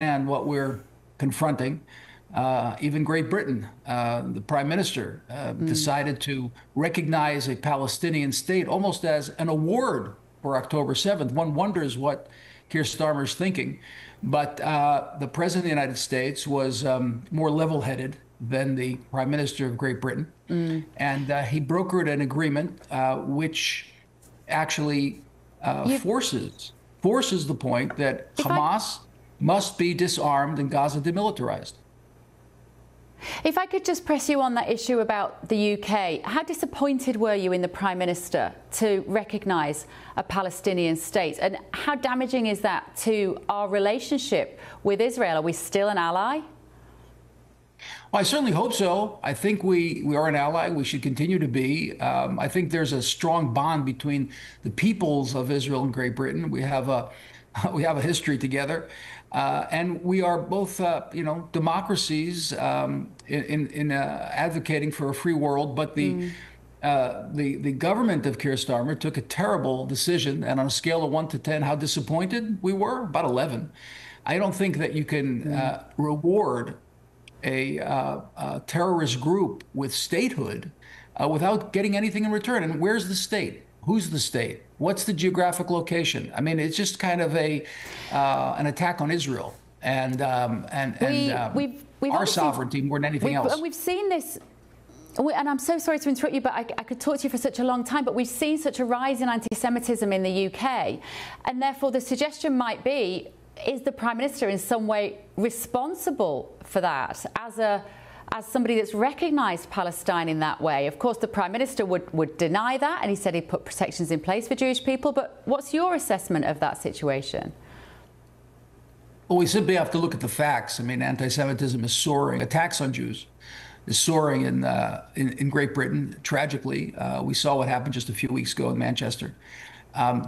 And what we're confronting. Even Great Britain, the Prime Minister decided to recognize a Palestinian state almost as an award for October 7th. One wonders what Keir Starmer's thinking. But the President of the United States was more level-headed than the Prime Minister of Great Britain. And he brokered an agreement which actually forces the point that Hamas must be disarmed and Gaza demilitarized. If I could just press you on that issue about the UK, how disappointed were you in the Prime Minister to recognise a Palestinian state? And how damaging is that to our relationship with Israel? Are we still an ally? Well, I certainly hope so. I think we are an ally. We should continue to be. I think there's a strong bond between the peoples of Israel and Great Britain. We have a history together. And we are both, democracies in advocating for a free world. But the government of Keir Starmer took a terrible decision. And on a scale of 1 to 10, how disappointed we were? About 11. I don't think that you can reward a terrorist group with statehood without getting anything in return. And where's the state? Who's the state? What's the geographic location? I mean, it's just kind of an attack on Israel and our sovereignty more than anything else. And we've seen this, and I'm so sorry to interrupt you, but I could talk to you for such a long time, but we've seen such a rise in anti-Semitism in the UK, and therefore the suggestion might be, is the Prime Minister in some way responsible for that as somebody that's recognised Palestine in that way? Of course, the Prime Minister would deny that, and he said he'd put protections in place for Jewish people. But what's your assessment of that situation? Well, we simply have to look at the facts. I mean, anti-Semitism is soaring. Attacks on Jews is soaring in Great Britain, tragically. We saw what happened just a few weeks ago in Manchester.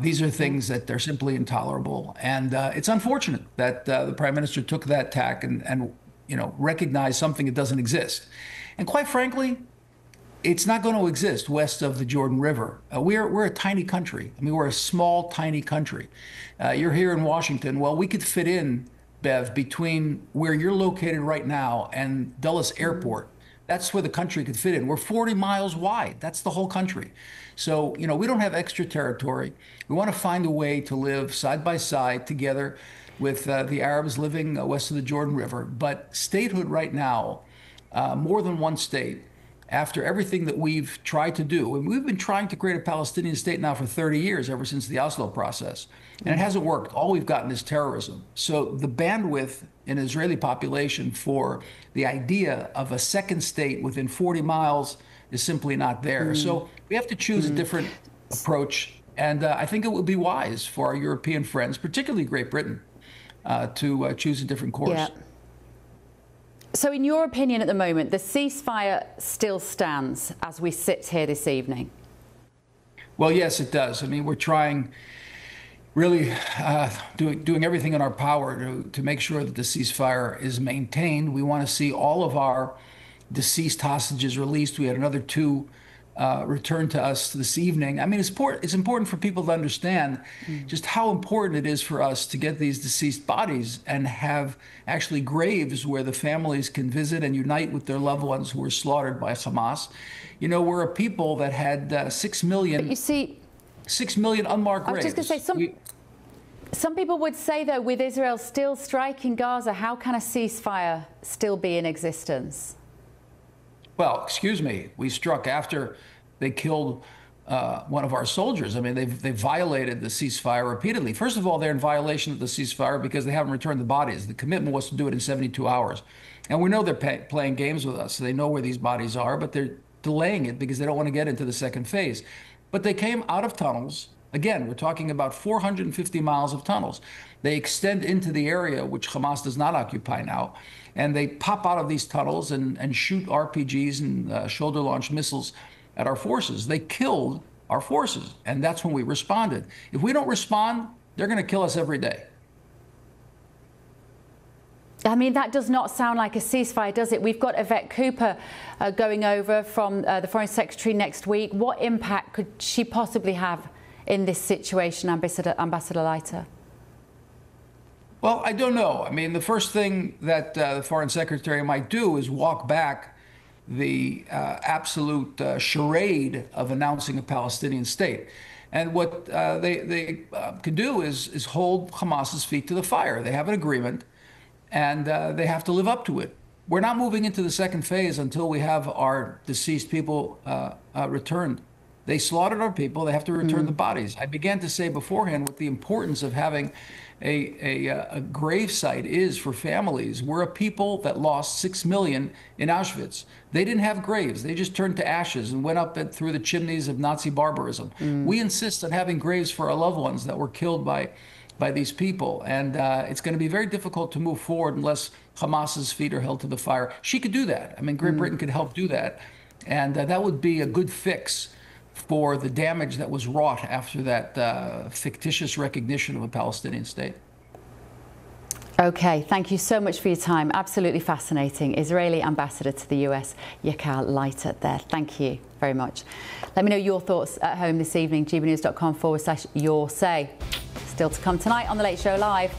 These are things that are simply intolerable. And it's unfortunate that the Prime Minister took that tack and recognize something that doesn't exist. And quite frankly, it's not going to exist west of the Jordan River. We're a tiny country. I mean, we're a small, tiny country. You're here in Washington. Well, we could fit in, Bev, between where you're located right now and Dulles Airport. That's where the country could fit in. We're 40 miles wide. That's the whole country. So, we don't have extra territory. We want to find a way to live side by side together with the Arabs living west of the Jordan River. But statehood right now, more than one state, after everything that we've tried to do, and we've been trying to create a Palestinian state now for 30 years, ever since the Oslo process, and it hasn't worked. All we've gotten is terrorism. So the bandwidth in the Israeli population for the idea of a second state within 40 miles is simply not there. So we have to choose a different approach. And I think it would be wise for our European friends, particularly Great Britain, to choose a different course. Yeah. So in your opinion at the moment, the ceasefire still stands as we sit here this evening? Well, yes, it does. I mean, we're trying really doing everything in our power to make sure that the ceasefire is maintained. We want to see all of our deceased hostages released. We had another 2 returned to us this evening. I mean, it's important for people to understand just how important it is for us to get these deceased bodies and have actually graves where the families can visit and unite with their loved ones who were slaughtered by Hamas. We're a people that had 6 million. But you see, 6 million unmarked graves. I was just going to say, some people would say, though, with Israel still striking Gaza, how can a ceasefire still be in existence? Well, excuse me, we struck after they killed one of our soldiers. I mean, they violated the ceasefire repeatedly. First of all, they're in violation of the ceasefire because they haven't returned the bodies. The commitment was to do it in 72 hours. And we know they're playing games with us. So they know where these bodies are, but they're delaying it because they don't want to get into the second phase. But they came out of tunnels. Again, we're talking about 450 miles of tunnels. They extend into the area, which Hamas does not occupy now, and they pop out of these tunnels and shoot RPGs and shoulder-launched missiles at our forces. They killed our forces, and that's when we responded. If we don't respond, they're going to kill us every day. I mean, that does not sound like a ceasefire, does it? We've got Yvette Cooper going over from the Foreign Secretary next week. What impact could she possibly have in this situation, Ambassador Leiter? Well, I don't know. I mean, the first thing that the foreign secretary might do is walk back the absolute charade of announcing a Palestinian state. And what they can do is hold Hamas's feet to the fire. They have an agreement, and they have to live up to it. We're not moving into the second phase until we have our deceased people returned. They slaughtered our people. They have to return the bodies. I began to say beforehand what the importance of having a grave site is for families. We're a people that lost 6 million in Auschwitz. They didn't have graves. They just turned to ashes and went up through the chimneys of Nazi barbarism. We insist on having graves for our loved ones that were killed by these people. And it's going to be very difficult to move forward unless Hamas's feet are held to the fire. She could do that. I mean, Great Britain could help do that. And that would be a good fix for the damage that was wrought after that fictitious recognition of a Palestinian state. Okay, thank you so much for your time. Absolutely fascinating. Israeli ambassador to the US, Yakal Leiter there. Thank you very much. Let me know your thoughts at home this evening, gbnews.com/your say. Still to come tonight on The Late Show Live.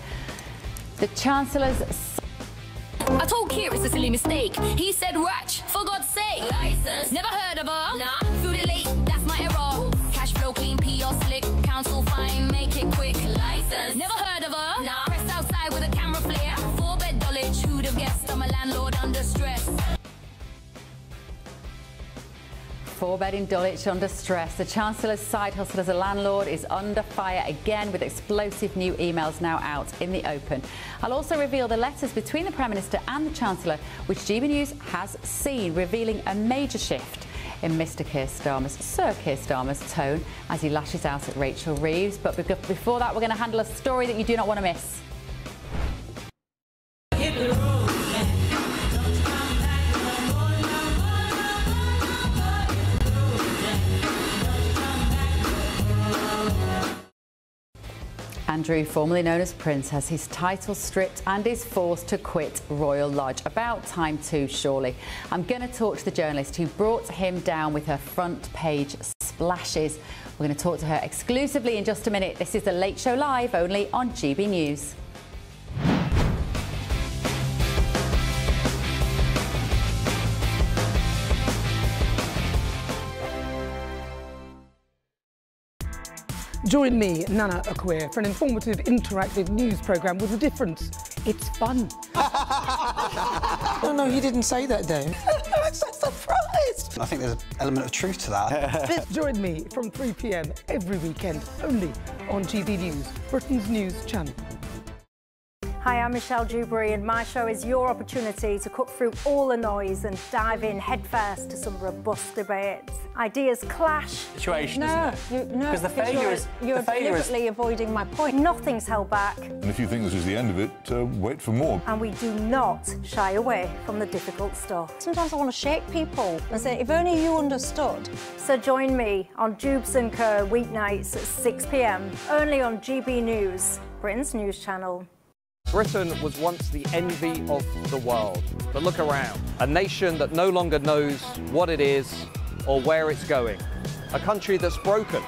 The Chancellor's... I told Keir it's a silly mistake. He said ratch, for God's sake. License. Never heard of her. Nah. Food it late, that's my error. Cash flow clean, PR slick. Council fine, make it quick. License. Never heard of her. Nah. Press outside with a camera flare. 4-bed Dulwich, who'd have guessed I'm a landlord under stress. 4-bed in Dulwich under stress. The Chancellor's side hustle as a landlord is under fire again, with explosive new emails now out in the open. I'll also reveal the letters between the Prime Minister and the Chancellor, which GB News has seen, revealing a major shift in Sir Keir Starmer's tone as he lashes out at Rachel Reeves. But before that, we're going to handle a story that you do not want to miss. Andrew, formerly known as Prince, has his title stripped and is forced to quit Royal Lodge. About time too, surely. I'm going to talk to the journalist who brought him down with her front page splashes. We're going to talk to her exclusively in just a minute. This is The Late Show Live, only on GB News. Join me, Nana Akwe, for an informative, interactive news programme with a difference. It's fun. No, he didn't say that, Dave. I'm so surprised. I think there's an element of truth to that. Join me from 3 p.m. every weekend, only on GB News, Britain's news channel. Hi, I'm Michelle Dewberry, and my show is your opportunity to cut through all the noise and dive in headfirst to some robust debates. Ideas clash. Situation, because the failure is you're deliberately avoiding my point. Nothing's held back. And if you think this is the end of it, wait for more. And we do not shy away from the difficult stuff. Sometimes I want to shake people and say, if only you understood. So join me on Jubes & Kerr weeknights at 6 p.m, only on GB News, Britain's news channel. Britain was once the envy of the world, but look around. A nation that no longer knows what it is or where it's going. A country that's broken.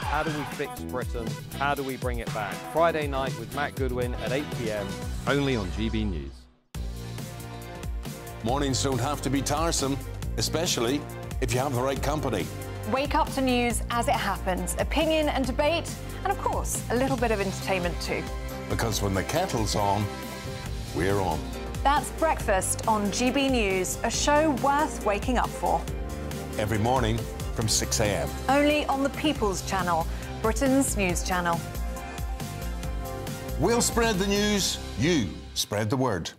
How do we fix Britain? How do we bring it back? Friday night with Matt Goodwin at 8 p.m, only on GB News. Mornings don't have to be tiresome, especially if you have the right company. Wake up to news as it happens, opinion and debate, and of course, a little bit of entertainment too. Because when the kettle's on, we're on. That's Breakfast on GB News, a show worth waking up for. Every morning from 6 a.m. Only on the People's Channel, Britain's news channel. We'll spread the news, you spread the word.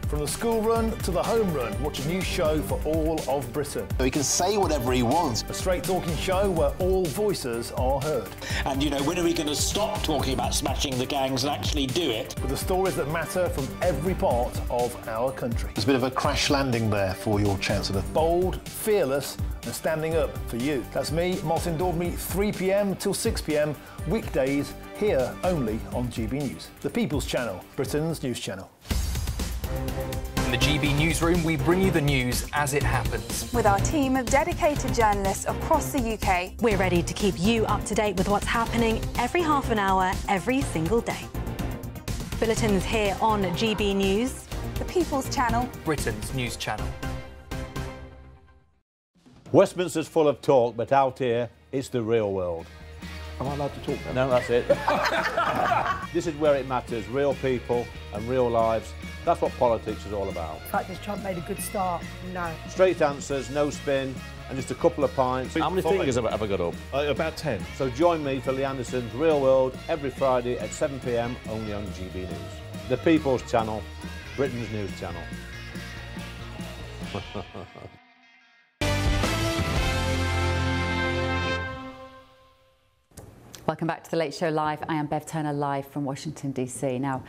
From the school run to the home run, watch a new show for all of Britain. He can say whatever he wants. A straight-talking show where all voices are heard. And, you know, when are we going to stop talking about smashing the gangs and actually do it? With the stories that matter from every part of our country. There's a bit of a crash landing there for your Chancellor. Bold, fearless and standing up for you. That's me, Martin Daubney, 3 p.m. till 6 p.m, weekdays, here only on GB News. The People's Channel, Britain's news channel. From the GB newsroom, we bring you the news as it happens. With our team of dedicated journalists across the UK, we're ready to keep you up to date with what's happening every half an hour, every single day. Bulletins here on GB News, the People's Channel, Britain's news channel. Westminster's full of talk, but out here, it's the real world. Am I allowed to talk then? No, that's it. This is where it matters, real people and real lives. That's what politics is all about. In fact, has Trump made a good start? No. Straight answers, no spin, and just a couple of pints. How many fingers have I got up? About 10. So join me for Lee Anderson's Real World every Friday at 7 p.m. only on GB News. The People's Channel, Britain's news channel. Welcome back to The Late Show Live. I am Bev Turner, live from Washington, D.C. Now,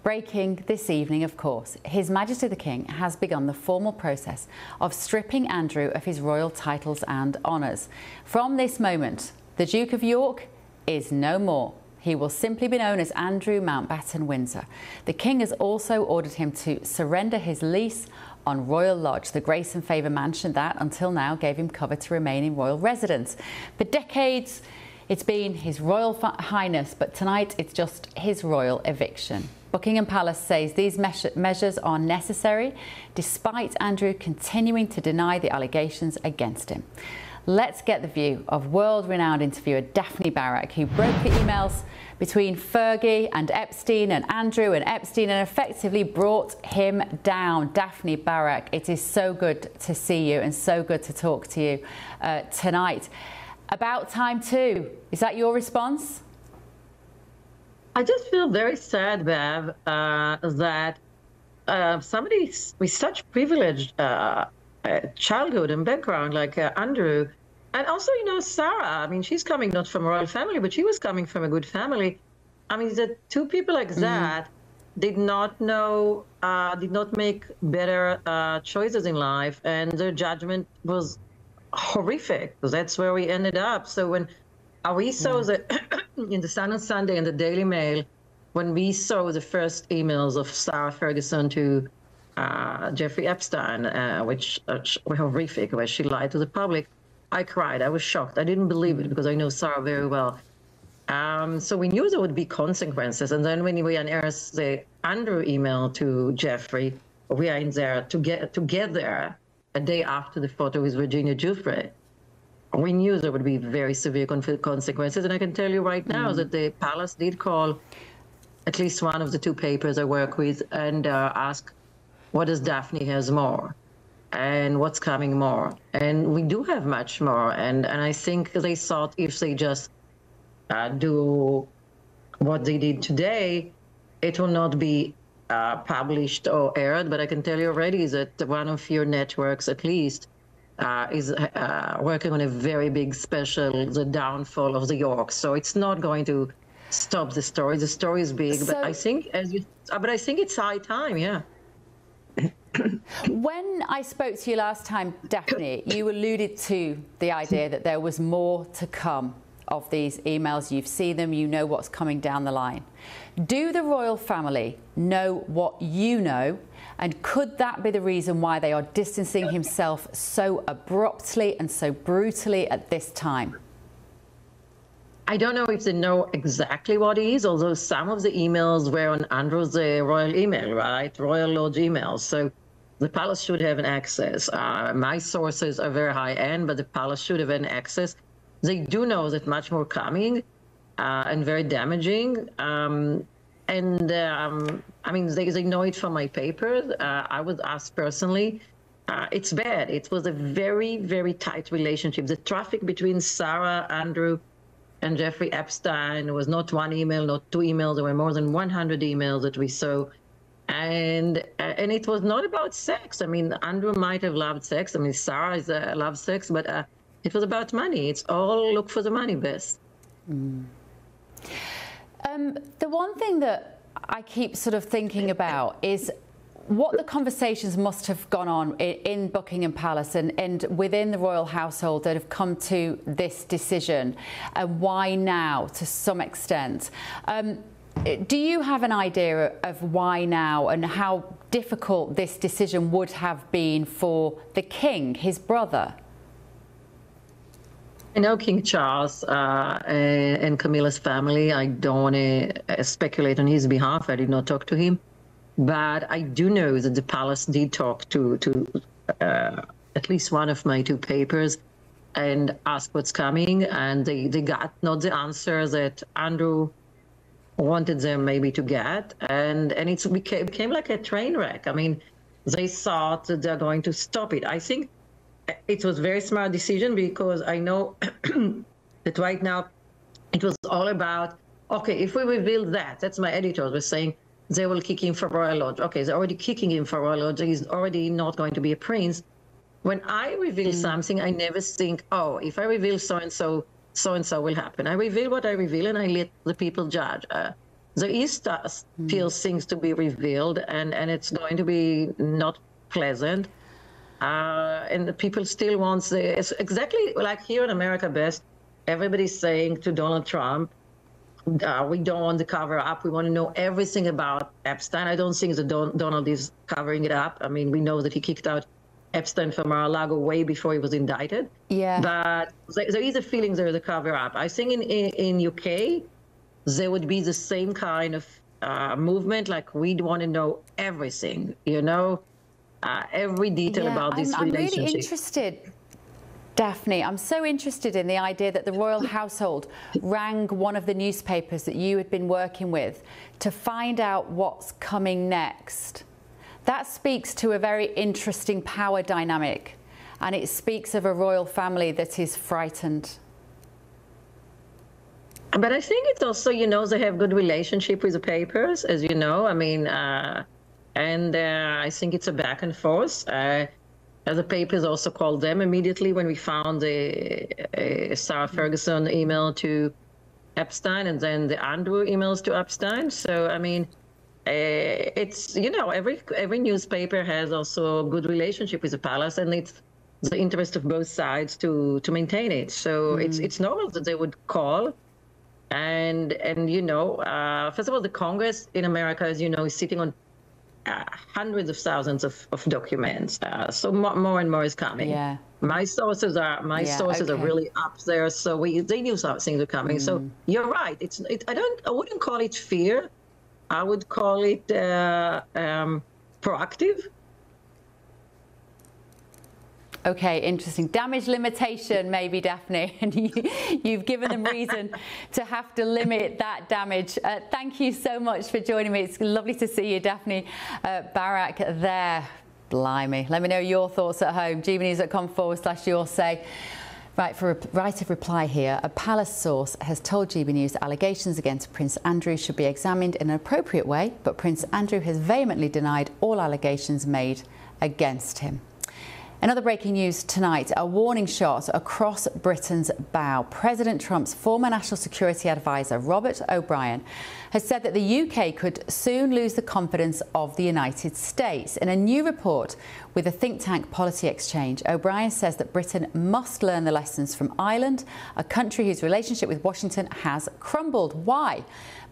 breaking this evening, of course, His Majesty the King has begun the formal process of stripping Andrew of his royal titles and honours. From this moment, the Duke of York is no more. He will simply be known as Andrew Mountbatten Windsor. The King has also ordered him to surrender his lease on Royal Lodge, the Grace and Favour mansion that, until now, gave him cover to remain in royal residence. For decades, it's been His Royal Highness, but tonight it's just his royal eviction. Buckingham Palace says these measures are necessary, despite Andrew continuing to deny the allegations against him. Let's get the view of world-renowned interviewer Daphne Barak, who broke the emails between Fergie and Epstein and Andrew and Epstein and effectively brought him down. Daphne Barak, it is so good to see you and so good to talk to you tonight. About time too. Is that your response? I just feel very sad, Bev, that somebody with such privileged childhood and background like Andrew, and also, you know, Sarah, I mean, she's coming not from a royal family, but she was coming from a good family. I mean, the two people like that did not know, did not make better choices in life, and their judgment was horrific, because that's where we ended up. So when we saw that in the Sun on Sunday and the Daily Mail, when we saw the first emails of Sarah Ferguson to Jeffrey Epstein, which were horrific, where she lied to the public, I cried. I was shocked. I didn't believe it because I know Sarah very well. So we knew there would be consequences. And then when we unearthed the Andrew email to Jeffrey, we are in there together a day after the photo with Virginia Giuffre. We knew there would be very severe consequences. And I can tell you right now that the palace did call at least one of the two papers I work with and ask, what does Daphne has more? And what's coming more? And we do have much more. And I think they thought if they just do what they did today, it will not be published or aired. But I can tell you already that one of your networks, at least, is working on a very big special, The Downfall of the Yorks. So it's not going to stop the story. The story is big, but I think I think it's high time, yeah. When I spoke to you last time, Daphne, you alluded to the idea that there was more to come of these emails. You've seen them, you know what's coming down the line. Do the royal family know what you know? And could that be the reason why they are distancing himself so abruptly and so brutally at this time? I don't know if they know exactly what it is, although some of the emails were on Andrew's royal email, right? Royal Lodge emails. So the palace should have an access. My sources are very high end, but the palace should have an access. They do know that much more coming and very damaging. I mean, they know it from my papers. I was asked personally. It's bad. It was a very, very tight relationship. The traffic between Sarah, Andrew, and Jeffrey Epstein was not one email, not two emails. There were more than 100 emails that we saw. And it was not about sex. I mean, Andrew might have loved sex. I mean, Sarah loves sex, but it was about money. It's all look for the money best. The one thing that I keep sort of thinking about is what the conversations must have gone on in Buckingham Palace and within the royal household that have come to this decision, and why now to some extent. Do you have an idea of why now and how difficult this decision would have been for the king, his brother? I know King Charles and Camilla's family. I don't want to speculate on his behalf. I did not talk to him. But I do know that the palace did talk to at least one of my two papers and ask what's coming. And they got not the answer that Andrew wanted them maybe to get. And it became like a train wreck. I mean, they thought that they're going to stop it. I think it was a very smart decision because I know that right now it was all about, okay, if we reveal that's my editors were saying, they will kick him for Royal Lodge. Okay, they're already kicking him for Royal Lodge. He's already not going to be a prince. When I reveal something, I never think, oh, if I reveal so-and-so, so-and-so will happen. I reveal what I reveal and I let the people judge. There is still things to be revealed and it's going to be not pleasant. And the people still want it's exactly like here in America Best, everybody's saying to Donald Trump, we don't want to cover up. We want to know everything about Epstein. I don't think that Donald is covering it up. I mean, we know that he kicked out Epstein from Mar-a-Lago way before he was indicted. Yeah. But there is a feeling there is a cover up. I think in UK, there would be the same kind of movement. Like we'd want to know everything, you know, every detail about this relationship. I'm really interested. Daphne, I'm so interested in the idea that the royal household rang one of the newspapers that you had been working with to find out what's coming next. That speaks to a very interesting power dynamic, and it speaks of a royal family that is frightened. But I think it's also, you know, they have good relationship with the papers, as you know. I mean, and I think it's a back and forth. The papers also called them immediately when we found the Sarah Ferguson email to Epstein and then the Andrew emails to Epstein. So, I mean, it's, you know, every newspaper has also a good relationship with the palace and it's the interest of both sides to maintain it. So it's normal that they would call. And you know, first of all, the Congress in America, as you know, is sitting on hundreds of thousands of documents, so more and more is coming. Yeah. My sources are really up there, so they knew some things were coming. So you're right. I wouldn't call it fear. I would call it proactive. Okay, interesting. Damage limitation, maybe, Daphne, and you've given them reason to have to limit that damage. Thank you so much for joining me. It's lovely to see you, Daphne Barak there. Blimey. Let me know your thoughts at home. gbnews.com/your say. Right, for a right of reply here, a palace source has told GB News allegations against Prince Andrew should be examined in an appropriate way, but Prince Andrew has vehemently denied all allegations made against him. Another breaking news tonight, a warning shot across Britain's bow. President Trump's former national security advisor, Robert O'Brien, has said that the UK could soon lose the confidence of the United States. In a new report with the think tank Policy Exchange, O'Brien says that Britain must learn the lessons from Ireland, a country whose relationship with Washington has crumbled. Why?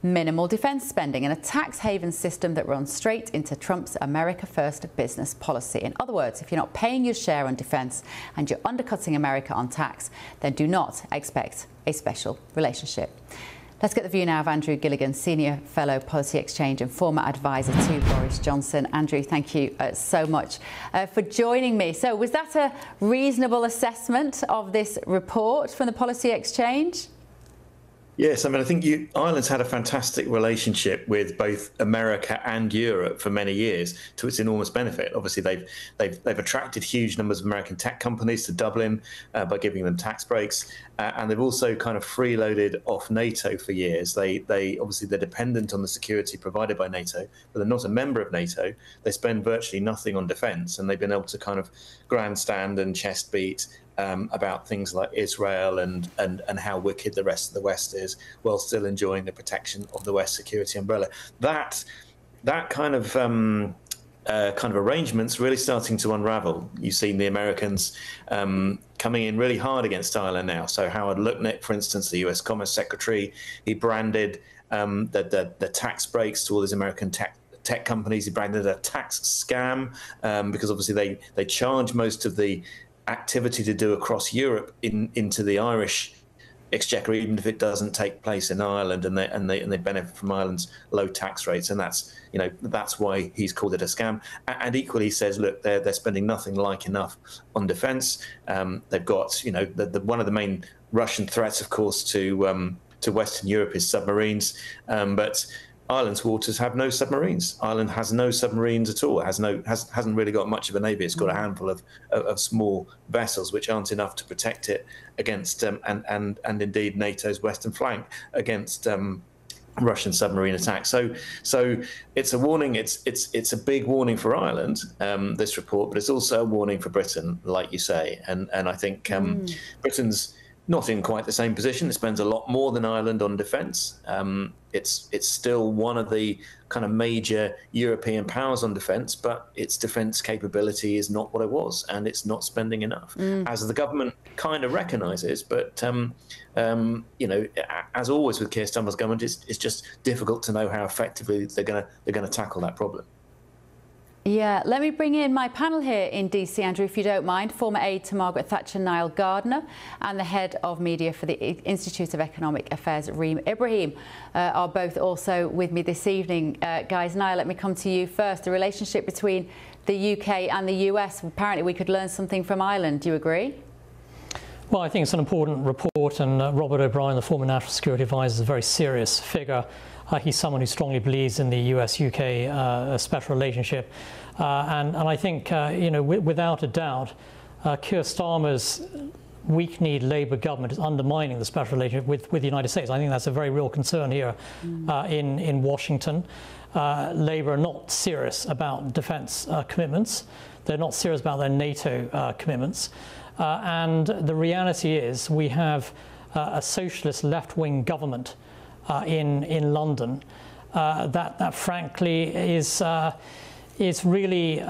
Minimal defence spending and a tax haven system that runs straight into Trump's America First business policy. In other words, if you're not paying your share on defence and you're undercutting America on tax, then do not expect a special relationship. Let's get the view now of Andrew Gilligan, Senior Fellow Policy Exchange and former advisor to Boris Johnson. Andrew, thank you so much for joining me. So was that a reasonable assessment of this report from the Policy Exchange? Yes, I mean, I think Ireland's had a fantastic relationship with both America and Europe for many years, to its enormous benefit. Obviously, they've attracted huge numbers of American tech companies to Dublin by giving them tax breaks, and they've also kind of freeloaded off NATO for years. They obviously they're dependent on the security provided by NATO, but they're not a member of NATO. They spend virtually nothing on defence, and they've been able to kind of grandstand and chest beat about things like Israel and how wicked the rest of the West is, while still enjoying the protection of the West security umbrella. That kind of arrangement's really starting to unravel. You've seen the Americans coming in really hard against Ireland now. So Howard Lutnick, for instance, the US Commerce Secretary, he branded the tax breaks to all these American tech companies. He branded it a tax scam because obviously they charge most of the activity to do across Europe into the Irish exchequer, even if it doesn't take place in Ireland, and they benefit from Ireland's low tax rates, and that's why he's called it a scam. And equally, he says, look, they're spending nothing like enough on defence. They've got, one of the main Russian threats, of course, to Western Europe is submarines, but Ireland's waters have no submarines. Ireland has no submarines at all. It hasn't really got much of a navy. It's got a handful of small vessels, which aren't enough to protect it against and indeed NATO's western flank against Russian submarine attacks. So it's a warning. It's a big warning for Ireland, this report, but it's also a warning for Britain, like you say. And I think Britain's not in quite the same position. It spends a lot more than Ireland on defence. It's still one of the kind of major European powers on defence, but its defence capability is not what it was, and it's not spending enough, as the government kind of recognises. But as always with Keir Starmer's government, it's just difficult to know how effectively they're going to tackle that problem. Yeah, let me bring in my panel here in DC, Andrew, if you don't mind. Former aide to Margaret Thatcher, Niall Gardner, and the head of media for the Institute of Economic Affairs, Reem Ibrahim, are both also with me this evening. Guys, Niall, let me come to you first. The relationship between the UK and the US, apparently we could learn something from Ireland. Do you agree? Well, I think it's an important report, and Robert O'Brien, the former National Security Advisor, is a very serious figure. He's someone who strongly believes in the US-UK special relationship. And I think, without a doubt, Keir Starmer's weak-kneed Labour government is undermining the special relationship with the United States. I think that's a very real concern here in Washington. Labour are not serious about defence commitments. They're not serious about their NATO commitments. And the reality is we have a socialist left-wing government in London that frankly is really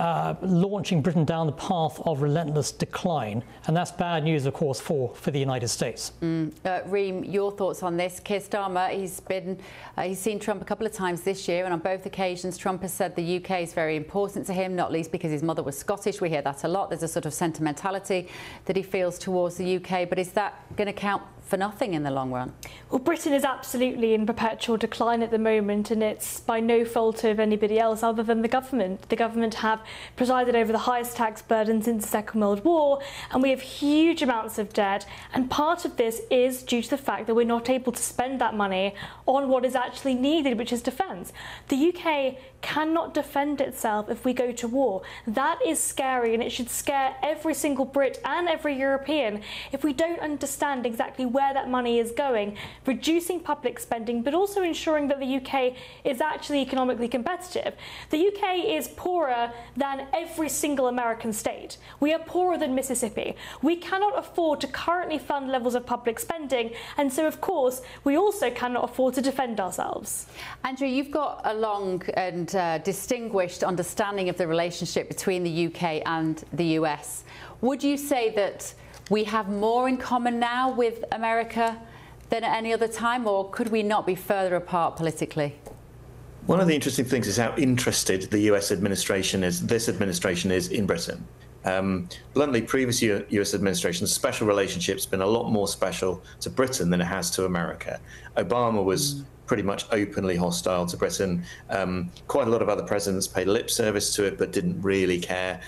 launching Britain down the path of relentless decline, and that's bad news, of course, for the United States. Reem, your thoughts on this? Keir Starmer, he's seen Trump a couple of times this year, and on both occasions Trump has said the UK is very important to him, not least because his mother was Scottish. We hear that a lot. There's a sort of sentimentality that he feels towards the UK, but is that going to count for nothing in the long run? Well, Britain is absolutely in perpetual decline at the moment, and it's by no fault of anybody else other than the government. The government have presided over the highest tax burden since the Second World War, and we have huge amounts of debt, and part of this is due to the fact that we're not able to spend that money on what is actually needed, which is defence. The UK cannot defend itself if we go to war. That is scary, and it should scare every single Brit and every European if we don't understand exactly where that money is going, reducing public spending, but also ensuring that the UK is actually economically competitive. The UK is poorer than every single American state. We are poorer than Mississippi. We cannot afford to currently fund levels of public spending, and so of course we also cannot afford to defend ourselves. Andrew, you've got a long and distinguished understanding of the relationship between the UK and the US. Would you say that we have more in common now with America than at any other time, or could we not be further apart politically? One of the interesting things is how interested the US administration is, this administration is, in Britain. Bluntly, previous US administrations' special relationship's been a lot more special to Britain than it has to America. Obama was pretty much openly hostile to Britain. Quite a lot of other presidents paid lip service to it, but didn't really care.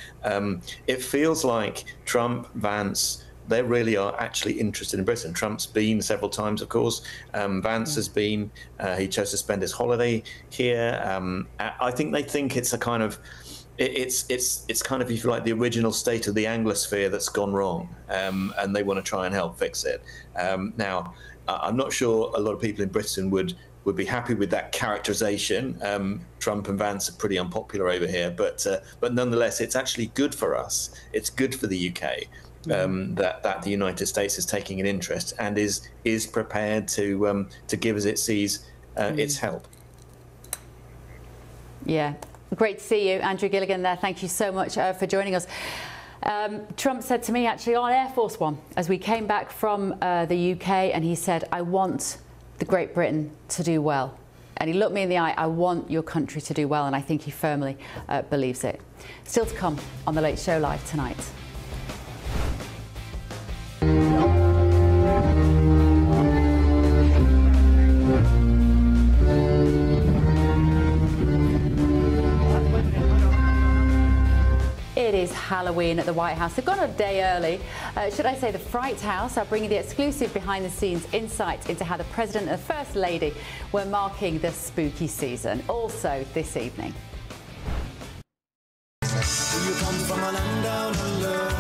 It feels like Trump, Vance, they really are actually interested in Britain. Trump's been several times, of course. Vance has been. He chose to spend his holiday here. I think they think it's a kind of, it's kind of, if you like, the original state of the Anglosphere that's gone wrong, and they want to try and help fix it. Now, I'm not sure a lot of people in Britain would be happy with that characterization. Trump and Vance are pretty unpopular over here, but nonetheless, it's actually good for us. It's good for the UK. That the United States is taking an interest and is prepared to give as it sees its help. Yeah, great to see you, Andrew Gilligan there. Thank you so much for joining us. Trump said to me actually on Air Force One as we came back from the UK, and he said, "I want the Great Britain to do well." And he looked me in the eye, I want your country to do well, and I think he firmly believes it. Still to come on The Late Show Live tonight. It is Halloween at the White House. They've gone a day early. Should I say the Fright House are bringing the exclusive behind-the-scenes insight into how the President and the First Lady were marking the spooky season. Also this evening. You come from a land down under.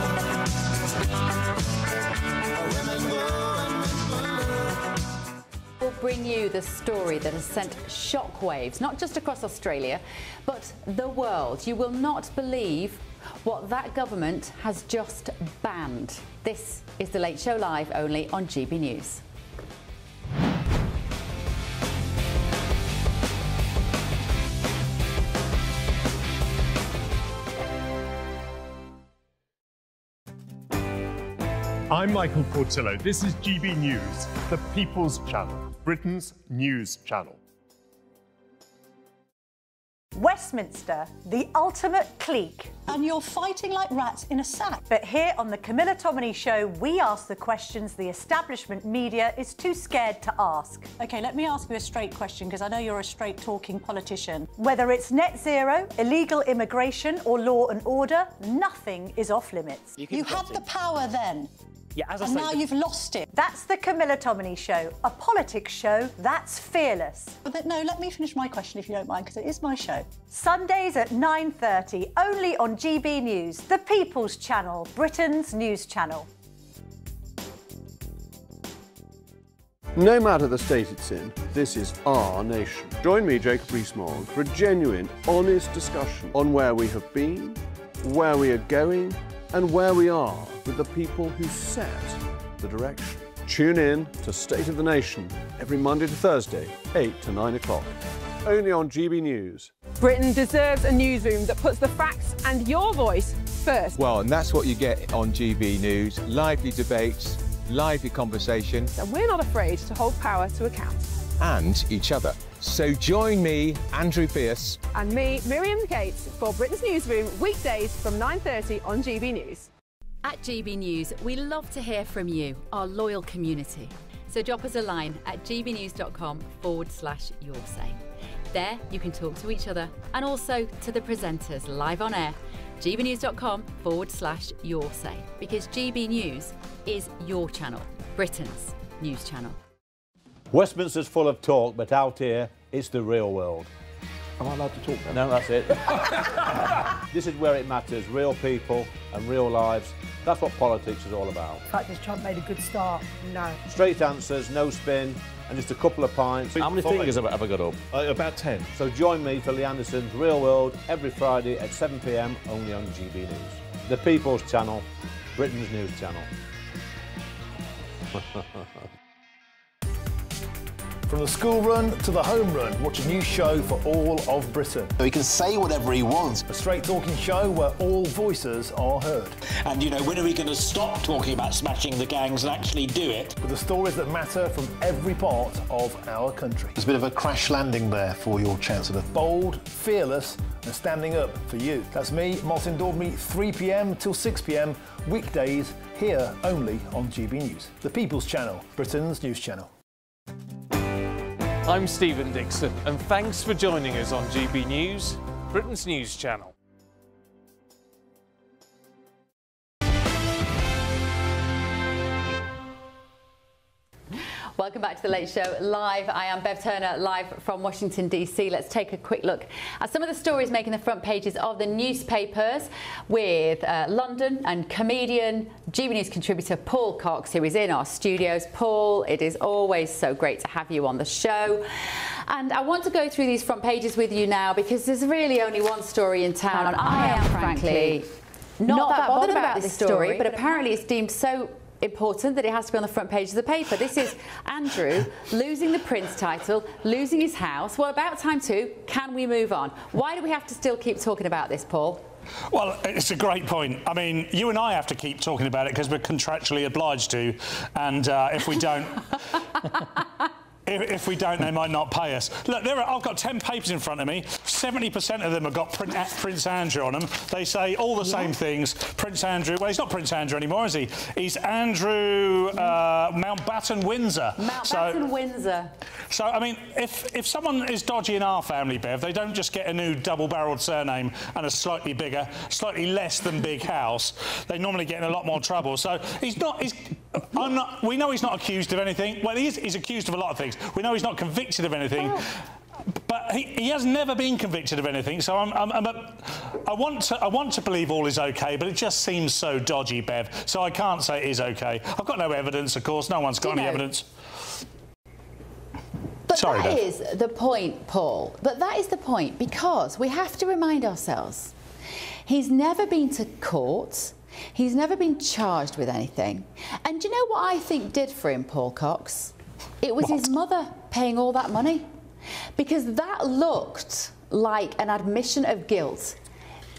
We'll bring you the story that has sent shockwaves, not just across Australia, but the world. You will not believe what that government has just banned. This is The Late Show Live, only on GB News. I'm Michael Portillo. This is GB News, the People's Channel, Britain's news channel. Westminster, the ultimate clique. And you're fighting like rats in a sack. But here on the Camilla Tominey Show, we ask the questions the establishment media is too scared to ask. OK, let me ask you a straight question, because I know you're a straight-talking politician. Whether it's net zero, illegal immigration or law and order, nothing is off limits. You had the power then. Yeah, as I and say, now you've lost it. That's the Camilla Tominey Show, a politics show that's fearless. But no, let me finish my question if you don't mind, because it is my show. Sundays at 9:30, only on GB News, the People's Channel, Britain's news channel. No matter the state it's in, this is our nation. Join me, Jacob Rees-Mogg, for a genuine, honest discussion on where we have been, where we are going, and where we are with the people who set the direction. Tune in to State of the Nation every Monday to Thursday, 8 to 9 o'clock, only on GB News. Britain deserves a newsroom that puts the facts and your voice first. Well, and that's what you get on GB News. Lively debates, lively conversations. And we're not afraid to hold power to account. And each other. So join me, Andrew Pierce. And me, Miriam Gates, for Britain's Newsroom, weekdays from 9:30 on GB News. At GB News, we love to hear from you, our loyal community. So drop us a line at gbnews.com/yoursay. There you can talk to each other and also to the presenters live on air. gbnews.com/yoursay, because GB News is your channel, Britain's news channel. Westminster's full of talk, but out here, it's the real world. Am I allowed to talk now? No, that's it. This is where it matters, real people and real lives. That's what politics is all about. In fact, has Trump made a good start? No. Straight answers, no spin, and just a couple of pints. How many fingers have I got up? About 10. So join me for Lee Anderson's Real World every Friday at 7 p.m, only on GB News. The People's Channel, Britain's news channel. From the school run to the home run, watch a new show for all of Britain. So he can say whatever he wants. A straight-talking show where all voices are heard. And, you know, when are we going to stop talking about smashing the gangs and actually do it? With the stories that matter from every part of our country. There's a bit of a crash landing there for your Chancellor. Bold, fearless and standing up for you. That's me, Martin Daubney, 3 p.m. till 6 p.m, weekdays, here only on GB News. The People's Channel, Britain's news channel. I'm Stephen Dixon, and thanks for joining us on GB News, Britain's news channel. Welcome back to The Late Show Live. I am Bev Turner, live from Washington, D.C. Let's take a quick look at some of the stories making the front pages of the newspapers with London and comedian, GB News contributor Paul Cox, who is in our studios. Paul, it is always so great to have you on the show. And I want to go through these front pages with you now because there's really only one story in town, and I am frankly not that bothered about this story, but apparently it's deemed so important that it has to be on the front page of the paper. This is Andrew losing the Prince title, losing his house. Well, about time too. Can we move on? Why do we have to still keep talking about this, Paul? Well, it's a great point. I mean, you and I have to keep talking about it because we're contractually obliged to, and if we don't... if we don't, they might not pay us. Look, I've got 10 papers in front of me. 70% of them have got Prince Andrew on them. They say all the same things. Prince Andrew, well, he's not Prince Andrew anymore, is he? He's Andrew Mountbatten Windsor. Mountbatten Windsor. So, I mean, if someone is dodgy in our family, Bev, they don't just get a new double-barrelled surname and a slightly bigger, slightly less than big house. They normally get in a lot more trouble. So he's not... we know he's not accused of anything. Well, he's accused of a lot of things. We know he's not convicted of anything. Oh. But he has never been convicted of anything, so I want to believe all is OK, but it just seems so dodgy, Bev, so I can't say it is OK. I've got no evidence, of course. No one's got any evidence. But that is the point, Paul. But that is the point, because we have to remind ourselves, he's never been to court. He's never been charged with anything. And do you know what I think did for him, Paul Cox? It was his mother paying all that money. Because that looked like an admission of guilt.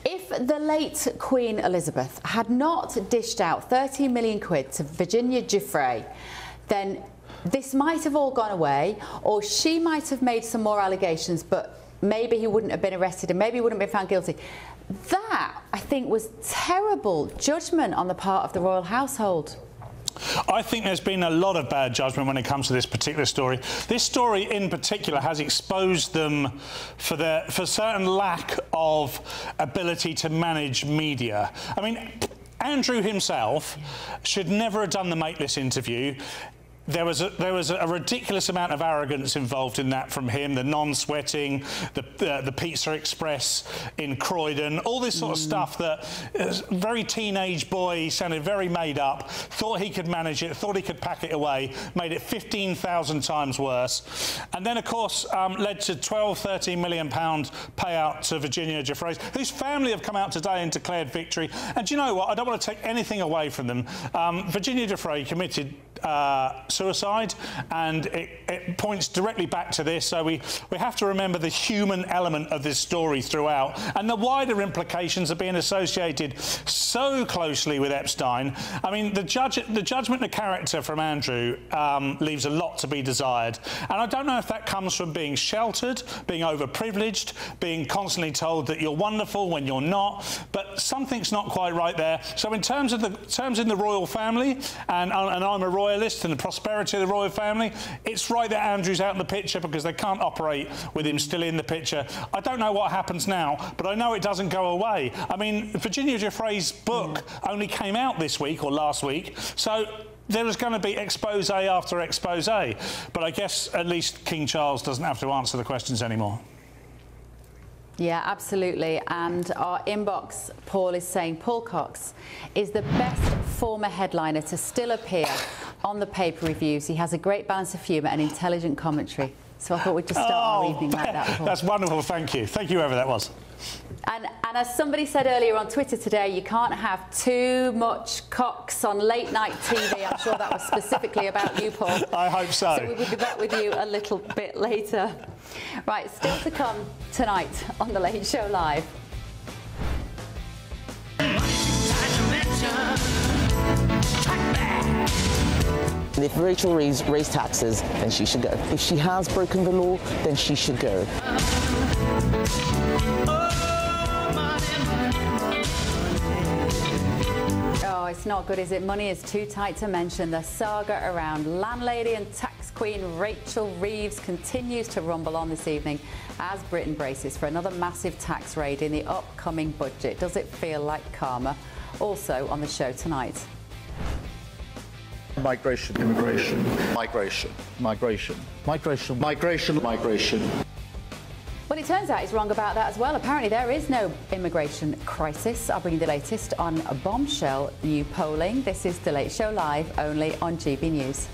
If the late Queen Elizabeth had not dished out 30 million quid to Virginia Giuffre, then this might have all gone away, or she might have made some more allegations, but maybe he wouldn't have been arrested and maybe he wouldn't have been found guilty. That, I think, was terrible judgment on the part of the royal household. I think there's been a lot of bad judgment when it comes to this particular story. This story in particular has exposed them for certain lack of ability to manage media. I mean, Andrew himself should never have done the Mateless interview. There was a ridiculous amount of arrogance involved in that from him, the non-sweating, the Pizza Express in Croydon, all this sort of stuff that very teenage boy, sounded very made up, thought he could manage it, thought he could pack it away, made it 15,000 times worse. And then, of course, led to £12–13 million payout to Virginia Giuffre, whose family have come out today and declared victory. And do you know what? I don't want to take anything away from them. Virginia Giuffre committed suicide, and it points directly back to this, so we have to remember the human element of this story throughout, and the wider implications of being associated so closely with Epstein. I mean, the judgment of character from Andrew leaves a lot to be desired, and I don't know if that comes from being sheltered, being overprivileged, being constantly told that you're wonderful when you're not, but something's not quite right there. So in terms in the royal family, and I'm a royalist, and the prosperity of the royal family, it's right that Andrew's out in the picture, because they can't operate with him still in the picture. I don't know what happens now, but I know it doesn't go away. I mean, Virginia Giuffre's book only came out this week or last week, so there is going to be expose after expose. But I guess at least King Charles doesn't have to answer the questions anymore. Yeah, absolutely. And our inbox, Paul, is saying Paul Cox is the best former headliner to still appear on the paper reviews. He has a great balance of humour and intelligent commentary. So I thought we'd just start our evening like that, Paul. That's wonderful, thank you. Thank you, whoever that was. And as somebody said earlier on Twitter today, you can't have too much Cox on late night TV. I'm sure that was specifically about you, Paul. I hope so. So we will be back with you a little bit later. Right, still to come tonight on The Late Show Live. If Rachel raised taxes, then she should go. If she has broken the law, then she should go. Oh, it's not good, is it? Money is too tight to mention. The saga around landlady and tax queen Rachel Reeves continues to rumble on this evening as Britain braces for another massive tax raid in the upcoming budget. Does it feel like karma? Also on the show tonight. Migration, immigration, migration, migration, migration, migration, migration. Well, it turns out he's wrong about that as well. Apparently there is no immigration crisis. I'll bring you the latest on a bombshell new polling. This is The Late Show Live, only on GB News.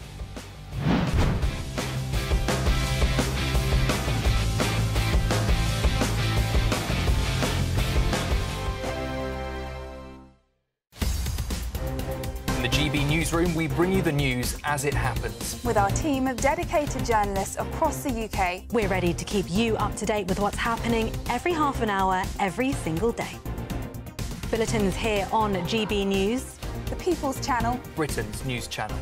GB Newsroom, we bring you the news as it happens. With our team of dedicated journalists across the UK. We're ready to keep you up to date with what's happening every half an hour, every single day. Bulletins here on GB News. The People's Channel. Britain's news channel.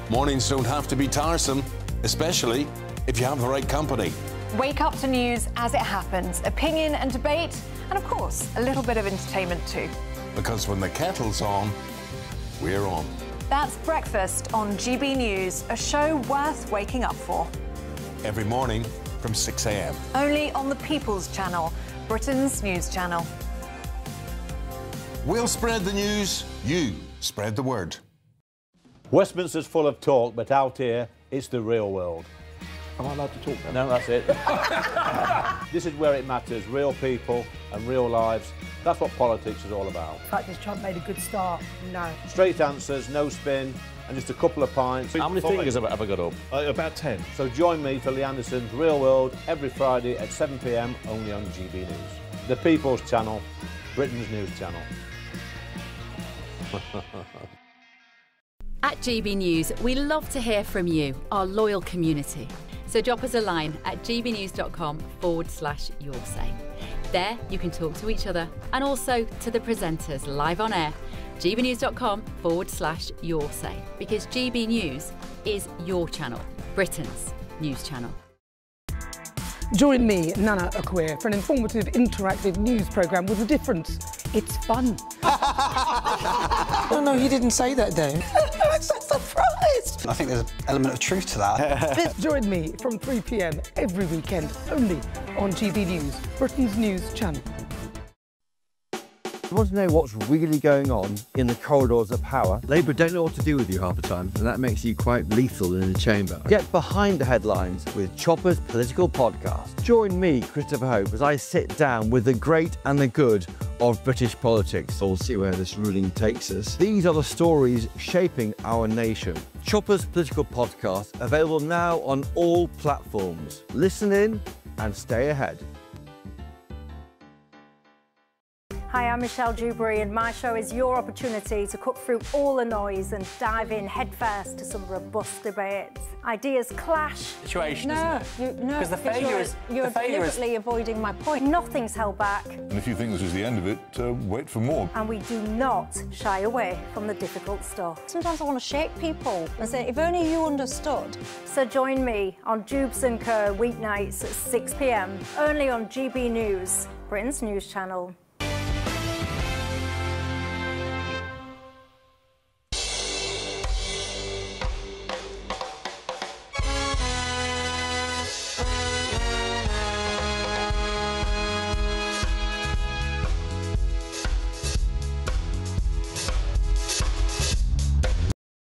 Mornings don't have to be tiresome, especially if you have the right company. Wake up to news as it happens, opinion and debate, and of course, a little bit of entertainment too. Because when the kettle's on, we're on. That's Breakfast on GB News, a show worth waking up for. Every morning from 6 a.m. Only on the People's Channel, Britain's news channel. We'll spread the news, you spread the word. Westminster's full of talk, but out here, it's the real world. Am I allowed to talk now? No, that's it. This is where it matters, real people and real lives. That's what politics is all about. In fact, has Trump made a good start? No. Straight answers, no spin, and just a couple of pints. How many fingers have I got up? About 10. So join me for Lee Anderson's Real World every Friday at 7 p.m. only on GB News. The People's Channel, Britain's news channel. At GB News, we love to hear from you, our loyal community. So drop us a line at gbnews.com/yoursay. There you can talk to each other and also to the presenters live on air. gbnews.com/yoursay, because GB News is your channel, Britain's news channel. Join me, Nana Akua, for an informative, interactive news programme with a difference. It's fun. No, he didn't say that, though. I'm so surprised. I think there's an element of truth to that. Join me from 3 p.m. every weekend, only on GB News, Britain's news channel. You want to know what's really going on in the corridors of power? Labour don't know what to do with you half the time, and that makes you quite lethal in the chamber. Get behind the headlines with Chopper's Political Podcast. Join me, Christopher Hope, as I sit down with the great and the good of British politics. We'll see where this ruling takes us. These are the stories shaping our nation. Chopper's Political Podcast, available now on all platforms. Listen in and stay ahead. Hi, I'm Michelle Dewberry, and my show is your opportunity to cut through all the noise and dive in headfirst to some robust debates. Ideas clash. Situation, No, because the failure is you're deliberately avoiding my point. Nothing's held back, And if you think this is the end of it, wait for more. and we do not shy away from the difficult stuff. Sometimes I want to shake people and say, if only you understood. So join me on Jubes and Kerr weeknights at 6 p.m. only on GB News, Britain's news channel.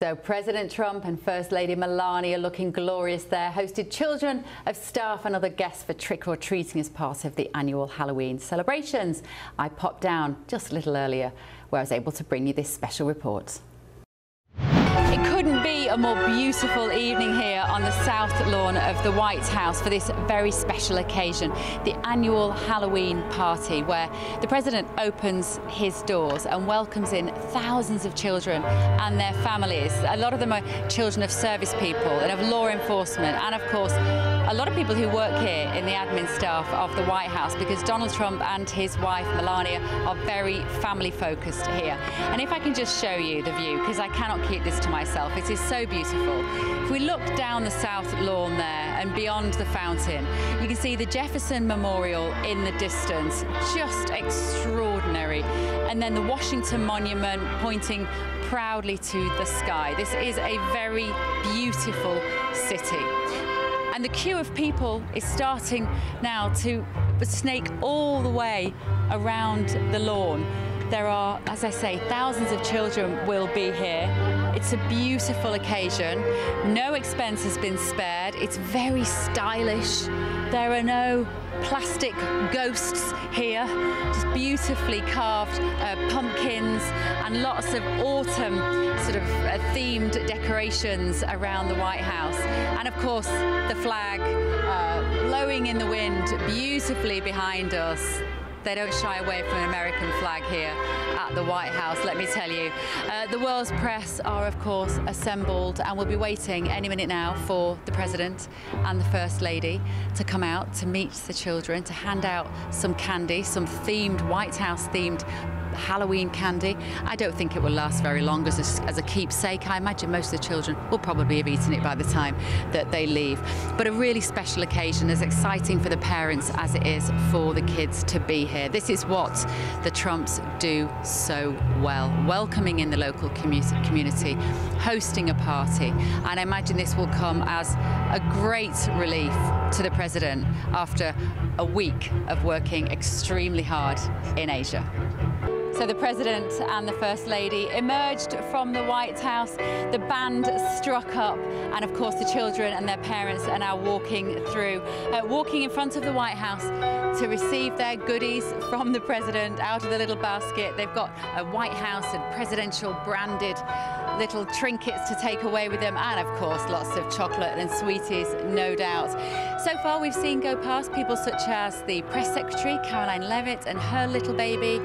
So President Trump and First Lady Melania, looking glorious there, hosted children of staff and other guests for trick-or-treating as part of the annual Halloween celebrations. I popped down just a little earlier, where I was able to bring you this special report. It couldn't be a more beautiful evening here on the south lawn of the White House for this very special occasion, the annual Halloween party, where the President opens his doors and welcomes in thousands of children and their families. A lot of them are children of service people and of law enforcement, and of course a lot of people who work here in the admin staff of the White House, because Donald Trump and his wife Melania are very family focused here. And if I can just show you the view, because I cannot keep this to myself, it is so beautiful. If we look down the south lawn there and beyond the fountain, you can see the Jefferson Memorial in the distance, just extraordinary. And then the Washington Monument pointing proudly to the sky. This is a very beautiful city. And the queue of people is starting now to snake all the way around the lawn. There are, as I say, thousands of children will be here. It's a beautiful occasion. No expense has been spared. It's very stylish. There are no plastic ghosts here, just beautifully carved pumpkins and lots of autumn sort of themed decorations around the White House. And of course, the flag blowing in the wind beautifully behind us. They don't shy away from an American flag here at the White House, let me tell you. The world's press are, of course, assembled, and we'll be waiting any minute now for the President and the First Lady to come out to meet the children, to hand out some candy, some themed, White House-themed Halloween candy. I don't think it will last very long as a keepsake. I imagine most of the children will probably have eaten it by the time that they leave. But a really special occasion, as exciting for the parents as it is for the kids to be here. This is what the Trumps do so well, welcoming in the local community, hosting a party. And I imagine this will come as a great relief to the president after a week of working extremely hard in Asia. So the President and the First Lady emerged from the White House, the band struck up, and of course the children and their parents are now walking through, walking in front of the White House to receive their goodies from the President out of the little basket. They've got a White House and presidential branded little trinkets to take away with them, and of course lots of chocolate and sweeties, no doubt. So far we've seen go past people such as the Press Secretary, Caroline Levitt, and her little baby,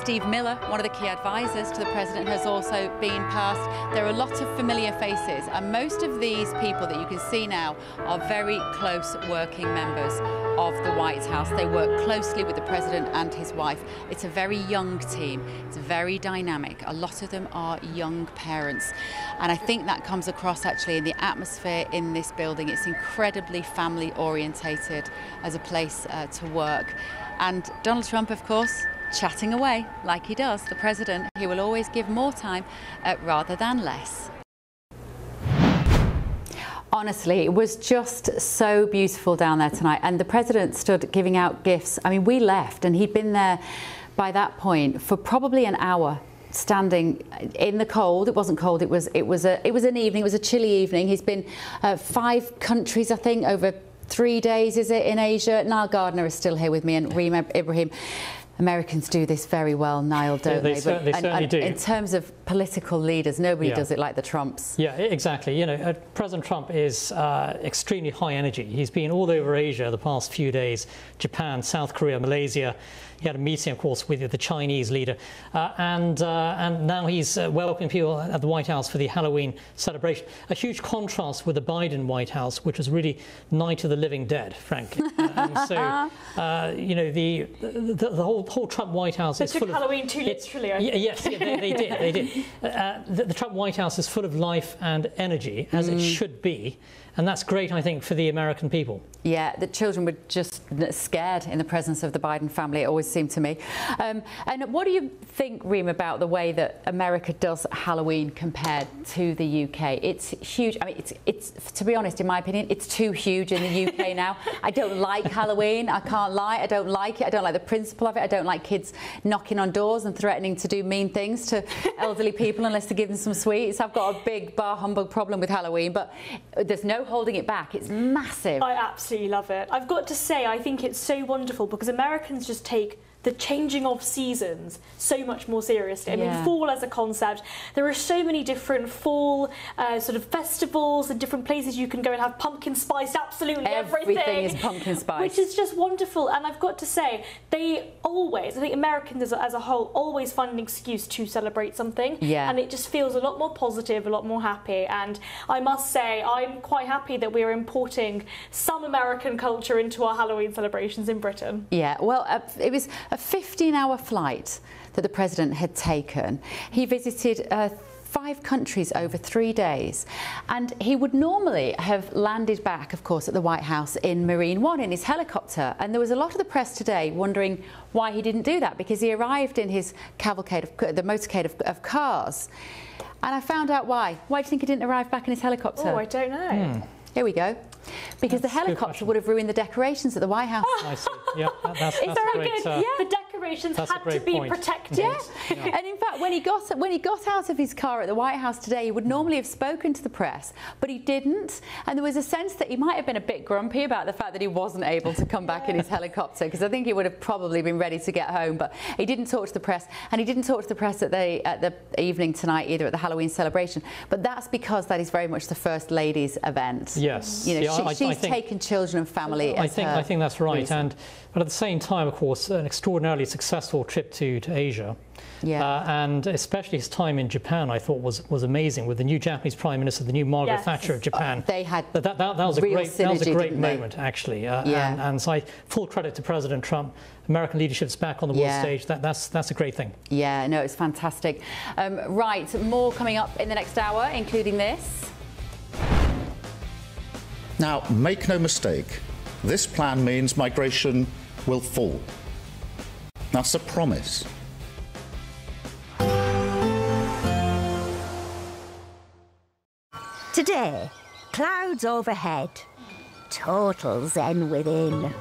Steve Miller, one of the key advisors to the President, has also been past. There are a lot of familiar faces, and most of these people that you can see now are very close working members of the White House. They work closely with the President and his wife. It's a very young team. It's very dynamic. A lot of them are young parents, and I think that comes across actually in the atmosphere in this building. It's incredibly family orientated as a place to work. And Donald Trump, of course, chatting away like he does. The President, he will always give more time rather than less. Honestly, it was just so beautiful down there tonight, and the President stood giving out gifts. I mean, we left and he'd been there by that point for probably an hour, standing in the cold. It wasn't cold, it was an evening, it was a chilly evening. He's been 5 countries, I think, over 3 days, is it, in Asia. Niall Gardner is still here with me, and Reem Ibrahim. Americans do this very well, Niall, don't they? They certainly do. In terms of political leaders, nobody does it like the Trumps. Yeah, exactly. You know, President Trump is extremely high energy. He's been all over Asia the past few days, Japan, South Korea, Malaysia. He had a meeting, of course, with the Chinese leader, and now he's welcoming people at the White House for the Halloween celebration. A huge contrast with the Biden White House, which was really Night of the Living Dead, frankly. And so, you know, the whole Trump White House is full of... Halloween too literally, I think. Yes, they did. The Trump White House is full of life and energy, as it should be. And that's great, I think, for the American people. Yeah, the children were just scared in the presence of the Biden family, it always seemed to me. And what do you think, Reem, about the way that America does Halloween compared to the UK? It's huge. I mean, it's to be honest, in my opinion, it's too huge in the UK now. I don't like Halloween, I can't lie. I don't like it. I don't like the principle of it. I don't like kids knocking on doors and threatening to do mean things to elderly people unless they give them some sweets. I've got a big bar humbug problem with Halloween, but there's no holding it back. It's massive. I absolutely love it. I've got to say, I think it's so wonderful because Americans just take the changing of seasons so much more seriously. I mean, fall as a concept, there are so many different fall sort of festivals and different places you can go and have pumpkin spiced absolutely everything. Everything is pumpkin spice. Which is just wonderful. And I've got to say, they always, I think Americans as a whole, always find an excuse to celebrate something. Yeah. And it just feels a lot more positive, a lot more happy. And I must say, I'm quite happy that we're importing some American culture into our Halloween celebrations in Britain. Yeah, well, it was a 15-hour flight that the President had taken. He visited 5 countries over 3 days, and he would normally have landed back, of course, at the White House in Marine One in his helicopter, and there was a lot of the press today wondering why he didn't do that, because he arrived in his cavalcade, the motorcade of cars, and I found out why. Why do you think he didn't arrive back in his helicopter? Oh, I don't know. Here we go. Because the helicopter would have ruined the decorations at the White House. I see. Yeah, that's it's very great, good. The decorations had to be protected. Yeah. And in fact, when he got out of his car at the White House today, he would normally have spoken to the press, but he didn't. And there was a sense that he might have been a bit grumpy about the fact that he wasn't able to come back in his helicopter, because I think he would have probably been ready to get home. But he didn't talk to the press, and he didn't talk to the press at the evening tonight either, at the Halloween celebration. But that's because that is very much the First Lady's event. Yes. You know, she's taken children and family. I think that's right. reason. But at the same time, of course, an extraordinarily successful successful trip to Asia. Yeah. And especially his time in Japan, I thought was amazing, with the new Japanese Prime Minister, the new Margaret Thatcher of Japan. They had that was a great moment, actually. Yeah. And so full credit to President Trump. American leadership's back on the world stage. That's a great thing. Yeah, no, it's fantastic. Right, more coming up in the next hour, including this. Now, make no mistake, this plan means migration will fall. That's a promise. Today, clouds overhead, total zen within.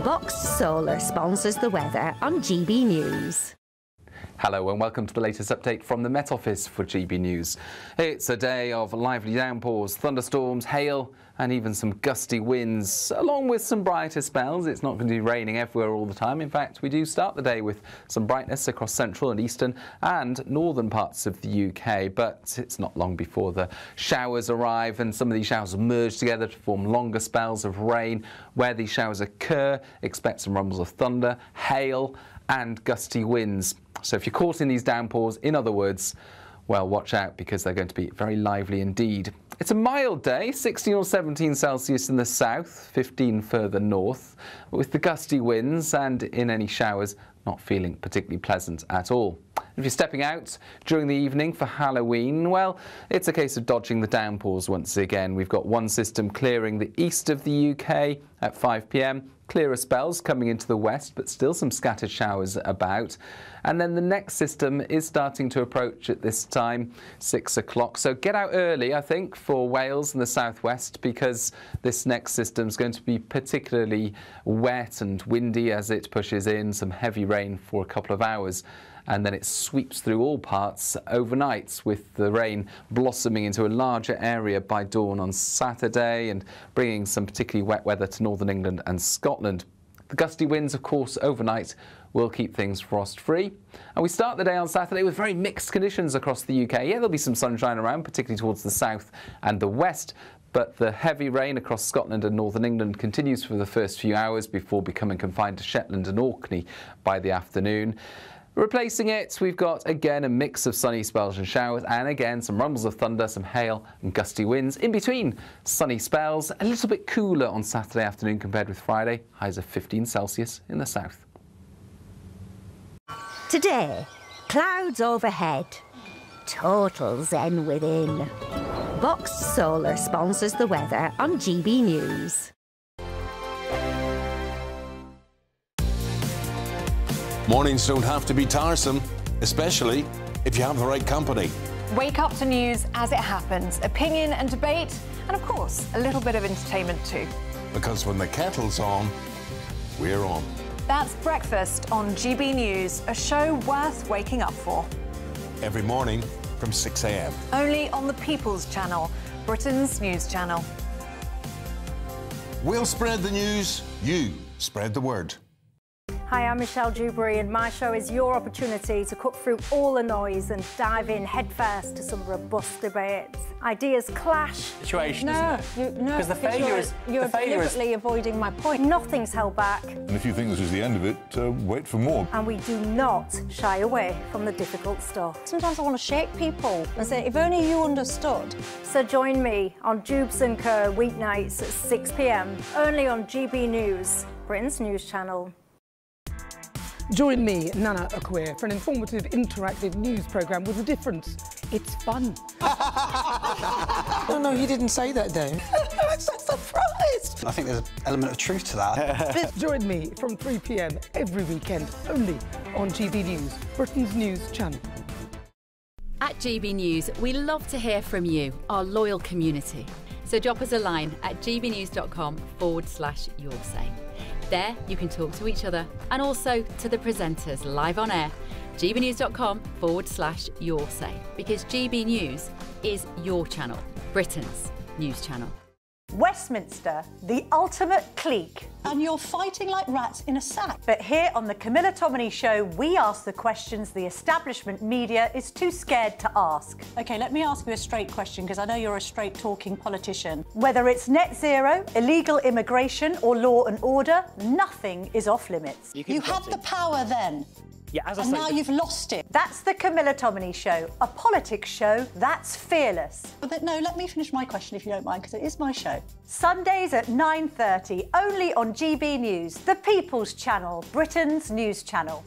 Box Solar sponsors the weather on GB News. Hello and welcome to the latest update from the Met Office for GB News. It's a day of lively downpours, thunderstorms, hail and even some gusty winds, along with some brighter spells. It's not going to be raining everywhere all the time. In fact, we do start the day with some brightness across central and eastern and northern parts of the UK, but it's not long before the showers arrive, and some of these showers will merge together to form longer spells of rain. Where these showers occur, expect some rumbles of thunder, hail and gusty winds. So if you're caught in these downpours, in other words, well, watch out, because they're going to be very lively indeed. It's a mild day, 16 or 17 Celsius in the south, 15 further north, with the gusty winds and in any showers not feeling particularly pleasant at all. If you're stepping out during the evening for Halloween, well, it's a case of dodging the downpours once again. We've got one system clearing the east of the UK at 5 p.m, clearer spells coming into the west, but still some scattered showers about. And then the next system is starting to approach at this time, 6 o'clock. So get out early, I think, for Wales and the southwest, because this next system is going to be particularly wet and windy as it pushes in some heavy rain for a couple of hours. And then it sweeps through all parts overnight, with the rain blossoming into a larger area by dawn on Saturday and bringing some particularly wet weather to northern England and Scotland. The gusty winds, of course, overnight will keep things frost-free. And we start the day on Saturday with very mixed conditions across the UK. Yeah, there'll be some sunshine around, particularly towards the south and the west, but the heavy rain across Scotland and northern England continues for the first few hours before becoming confined to Shetland and Orkney by the afternoon. Replacing it, we've got again a mix of sunny spells and showers, and again some rumbles of thunder, some hail and gusty winds. In between sunny spells, a little bit cooler on Saturday afternoon compared with Friday, highs of 15 Celsius in the south. Today, clouds overhead, total zen within. Box Solar sponsors the weather on GB News. Mornings don't have to be tiresome, especially if you have the right company. Wake up to news as it happens, opinion and debate, and of course, a little bit of entertainment too. Because when the kettle's on, we're on. That's Breakfast on GB News, a show worth waking up for. Every morning from 6 a.m. Only on the People's Channel, Britain's news channel. We'll spread the news, you spread the word. Hi, I'm Michelle Dewberry, and my show is your opportunity to cut through all the noise and dive in headfirst to some robust debates. Ideas clash. Situation, isn't it? No, because the failure is you're deliberately avoiding my point. Nothing's held back. And if you think this is the end of it, wait for more. And we do not shy away from the difficult stuff. Sometimes I want to shake people and say, if only you understood. So join me on Jubes and Kerr weeknights at 6 p.m, only on GB News, Britain's news channel. Join me, Nana Akwe, for an informative, interactive news programme with a difference. It's fun. No, he didn't say that, Dave. I'm so surprised. I think there's an element of truth to that. Join me from 3 p.m. every weekend, only on GB News, Britain's news channel. At GB News, we love to hear from you, our loyal community. So drop us a line at gbnews.com/yoursay. There, you can talk to each other and also to the presenters live on air. gbnews.com/yoursay, because GB News is your channel, Britain's news channel. Westminster, the ultimate clique. And you're fighting like rats in a sack. But here on the Camilla Tominey Show, we ask the questions the establishment media is too scared to ask. OK, let me ask you a straight question, because I know you're a straight-talking politician. Whether it's net zero, illegal immigration or law and order, nothing is off limits. You had the power then. Yeah, as I and say, now you've lost it. That's the Camilla Tominey Show, a politics show that's fearless. But no, let me finish my question if you don't mind, because it is my show. Sundays at 9:30, only on GB News, the People's Channel, Britain's news channel.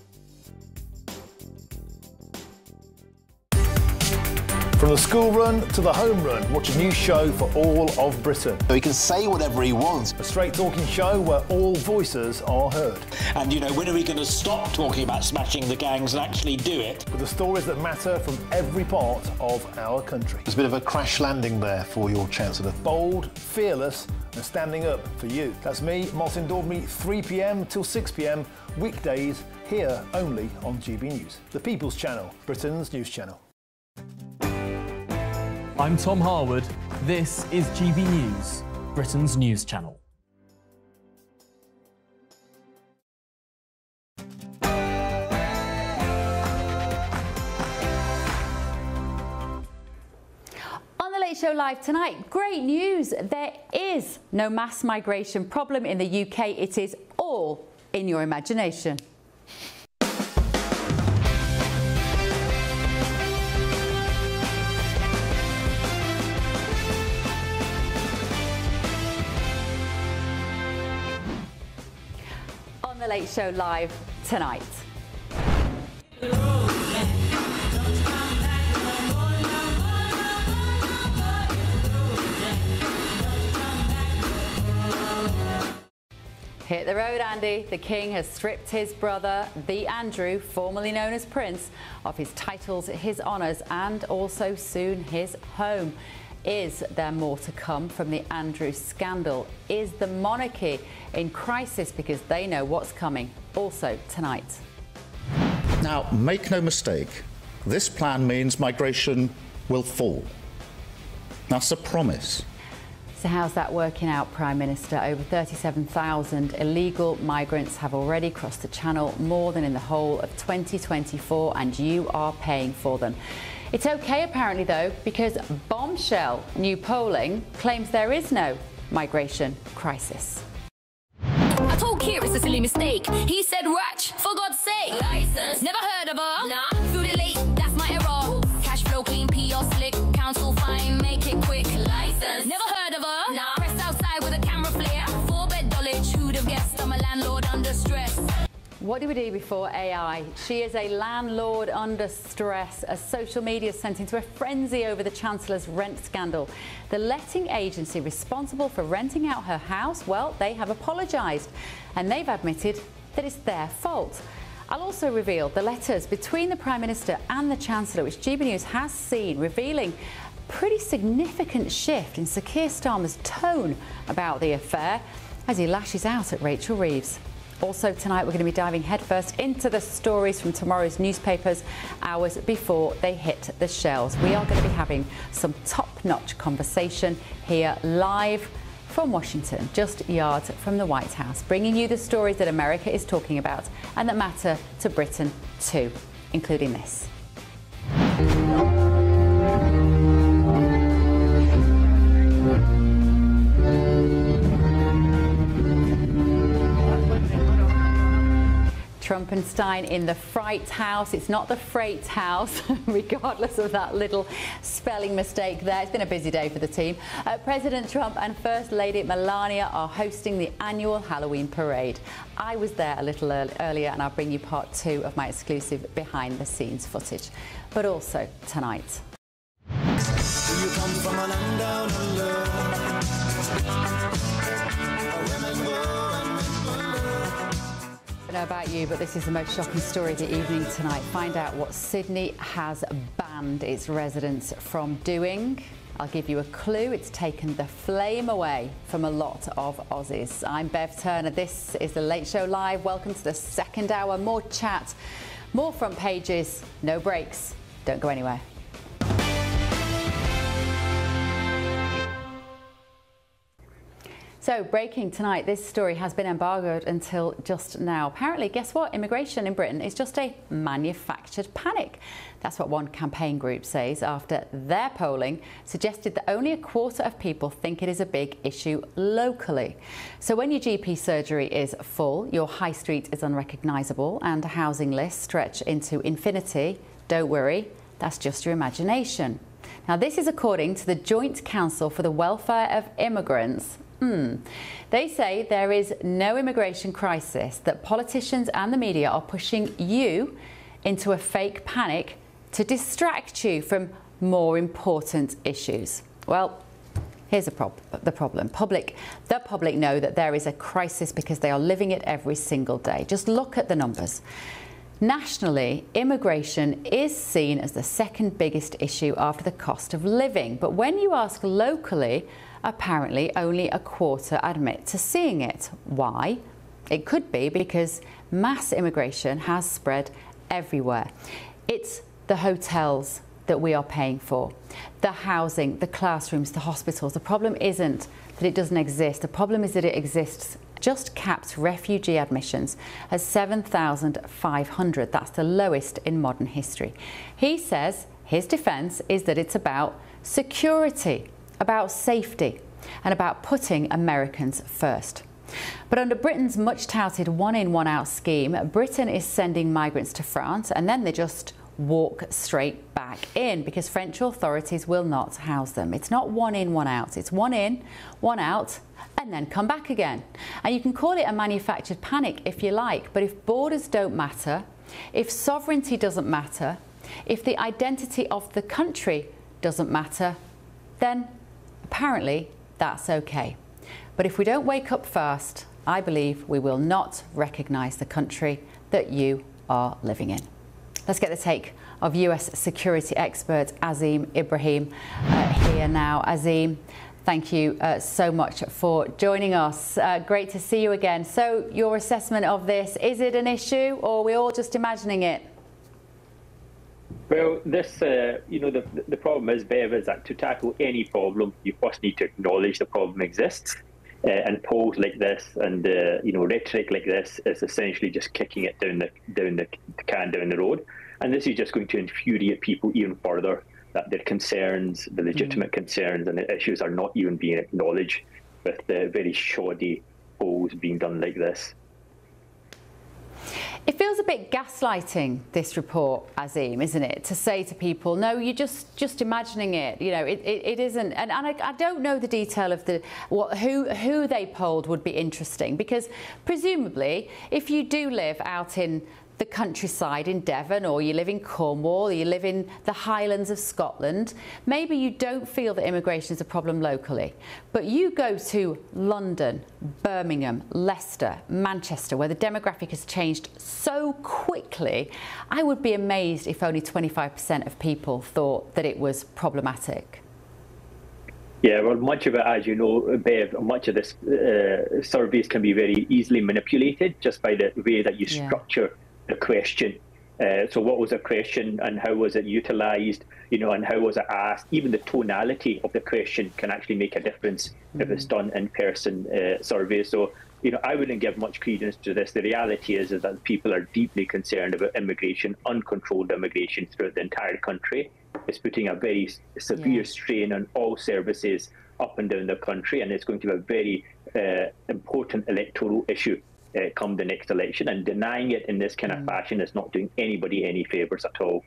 From the school run to the home run, watch a new show for all of Britain. So he can say whatever he wants. A straight-talking show where all voices are heard. And, you know, when are we going to stop talking about smashing the gangs and actually do it? With the stories that matter from every part of our country. There's a bit of a crash landing there for your Chancellor. Bold, fearless and standing up for you. That's me, Martin Daubney, 3 p.m. till 6 p.m, weekdays, here only on GB News. The People's Channel, Britain's news channel. I'm Tom Harwood. This is GB News, Britain's news channel. On The Late Show Live tonight, great news. There is no mass migration problem in the UK. It is all in your imagination. The Late Show Live tonight. Hit the road, Andy. The King has stripped his brother, the Andrew, formerly known as Prince, of his titles, his honours and also soon his home. Is there more to come from the Andrew scandal? Is the monarchy in crisis because they know what's coming? Also tonight. Now, make no mistake, this plan means migration will fall. That's a promise. So how's that working out, Prime Minister? Over 37,000 illegal migrants have already crossed the Channel, more than in the whole of 2024, and you are paying for them. It's OK, apparently, though, because bombshell new polling claims there is no migration crisis. I told Keir it's a silly mistake. He said, "Ratch, for God's sake." License. Never heard of her. Nah. Food it late, that's my error. Cash flow clean, PR slick. Council fine, make it quick. License. Never heard of her. Nah. Pressed outside with a camera flare. 4-bed Dulwich, who'd have guessed I'm a landlord under stress. What do we do before AI? She is a landlord under stress, as social media is sent into a frenzy over the Chancellor's rent scandal. The letting agency responsible for renting out her house, well, they have apologised and they've admitted that it's their fault. I'll also reveal the letters between the Prime Minister and the Chancellor, which GB News has seen, revealing a pretty significant shift in Sir Keir Starmer's tone about the affair as he lashes out at Rachel Reeves. Also tonight, we're going to be diving headfirst into the stories from tomorrow's newspapers hours before they hit the shelves. We are going to be having some top-notch conversation here live from Washington, just yards from the White House, bringing you the stories that America is talking about and that matter to Britain too, including this. Trumpenstein in the Fright House. It's not the Freight House, regardless of that little spelling mistake there. It's been a busy day for the team. President Trump and First Lady Melania are hosting the annual Halloween parade. I was there a little earlier, and I'll bring you part 2 of my exclusive behind-the-scenes footage. But also tonight. You come from a land down under. I don't know about you, but this is the most shocking story of the evening tonight. Find out what Sydney has banned its residents from doing. I'll give you a clue. It's taken the flame away from a lot of Aussies. I'm Bev Turner. This is The Late Show Live. Welcome to the second hour. More chat, more front pages, no breaks. Don't go anywhere. So, breaking tonight, this story has been embargoed until just now. Apparently, guess what? Immigration in Britain is just a manufactured panic. That's what one campaign group says after their polling suggested that only a quarter of people think it is a big issue locally. So when your GP surgery is full, your high street is unrecognisable and housing lists stretch into infinity, don't worry, that's just your imagination. Now, this is according to the Joint Council for the Welfare of Immigrants. They say there is no immigration crisis, that politicians and the media are pushing you into a fake panic to distract you from more important issues. Well, here's the problem. The public know that there is a crisis because they are living it every single day. Just look at the numbers. Nationally, immigration is seen as the second biggest issue after the cost of living. But when you ask locally, apparently only a quarter admit to seeing it. Why? It could be because mass immigration has spread everywhere. It's the hotels that we are paying for, the housing, the classrooms, the hospitals. The problem isn't that it doesn't exist. The problem is that it exists. Just capped refugee admissions at 7,500. That's the lowest in modern history. He says his defence is that it's about security, about safety, and about putting Americans first. But under Britain's much-touted one-in, one-out scheme, Britain is sending migrants to France and then they just walk straight back in because French authorities will not house them. It's not one in, one out. It's one in, one out, and then come back again. And you can call it a manufactured panic if you like, but if borders don't matter, if sovereignty doesn't matter, if the identity of the country doesn't matter, then apparently that's okay. But if we don't wake up fast, I believe we will not recognise the country that you are living in. Let's get the take of US security expert Azeem Ibrahim here now. Azeem, thank you so much for joining us. Great to see you again. So your assessment of this, is it an issue or are we all just imagining it? Well, this, the problem is, Bev, is that to tackle any problem, you first need to acknowledge the problem exists. And polls like this and rhetoric like this is essentially just kicking it down the can down the road. And this is just going to infuriate people even further, that their concerns, the legitimate concerns and the issues are not even being acknowledged with the very shoddy polls being done like this. It feels a bit gaslighting, this report, Azeem, isn't it? To say to people, no, you're just imagining it. You know, it isn't. And I don't know the detail of who they polled would be interesting, because presumably, if you do live out in the countryside in Devon, or you live in Cornwall, or you live in the Highlands of Scotland, maybe you don't feel that immigration is a problem locally. But you go to London, Birmingham, Leicester, Manchester, where the demographic has changed so quickly, I would be amazed if only 25% of people thought that it was problematic. Yeah, well, much of it, as you know, Bev, much of this surveys can be very easily manipulated just by the way that you structure the question. So what was the question and how was it utilised, and how was it asked? Even the tonality of the question can actually make a difference if it's done in-person surveys. So, I wouldn't give much credence to this. The reality is that people are deeply concerned about immigration, uncontrolled immigration throughout the entire country. It's putting a very severe strain on all services up and down the country, and it's going to be a very important electoral issue come the next election, and denying it in this kind of fashion is not doing anybody any favours at all.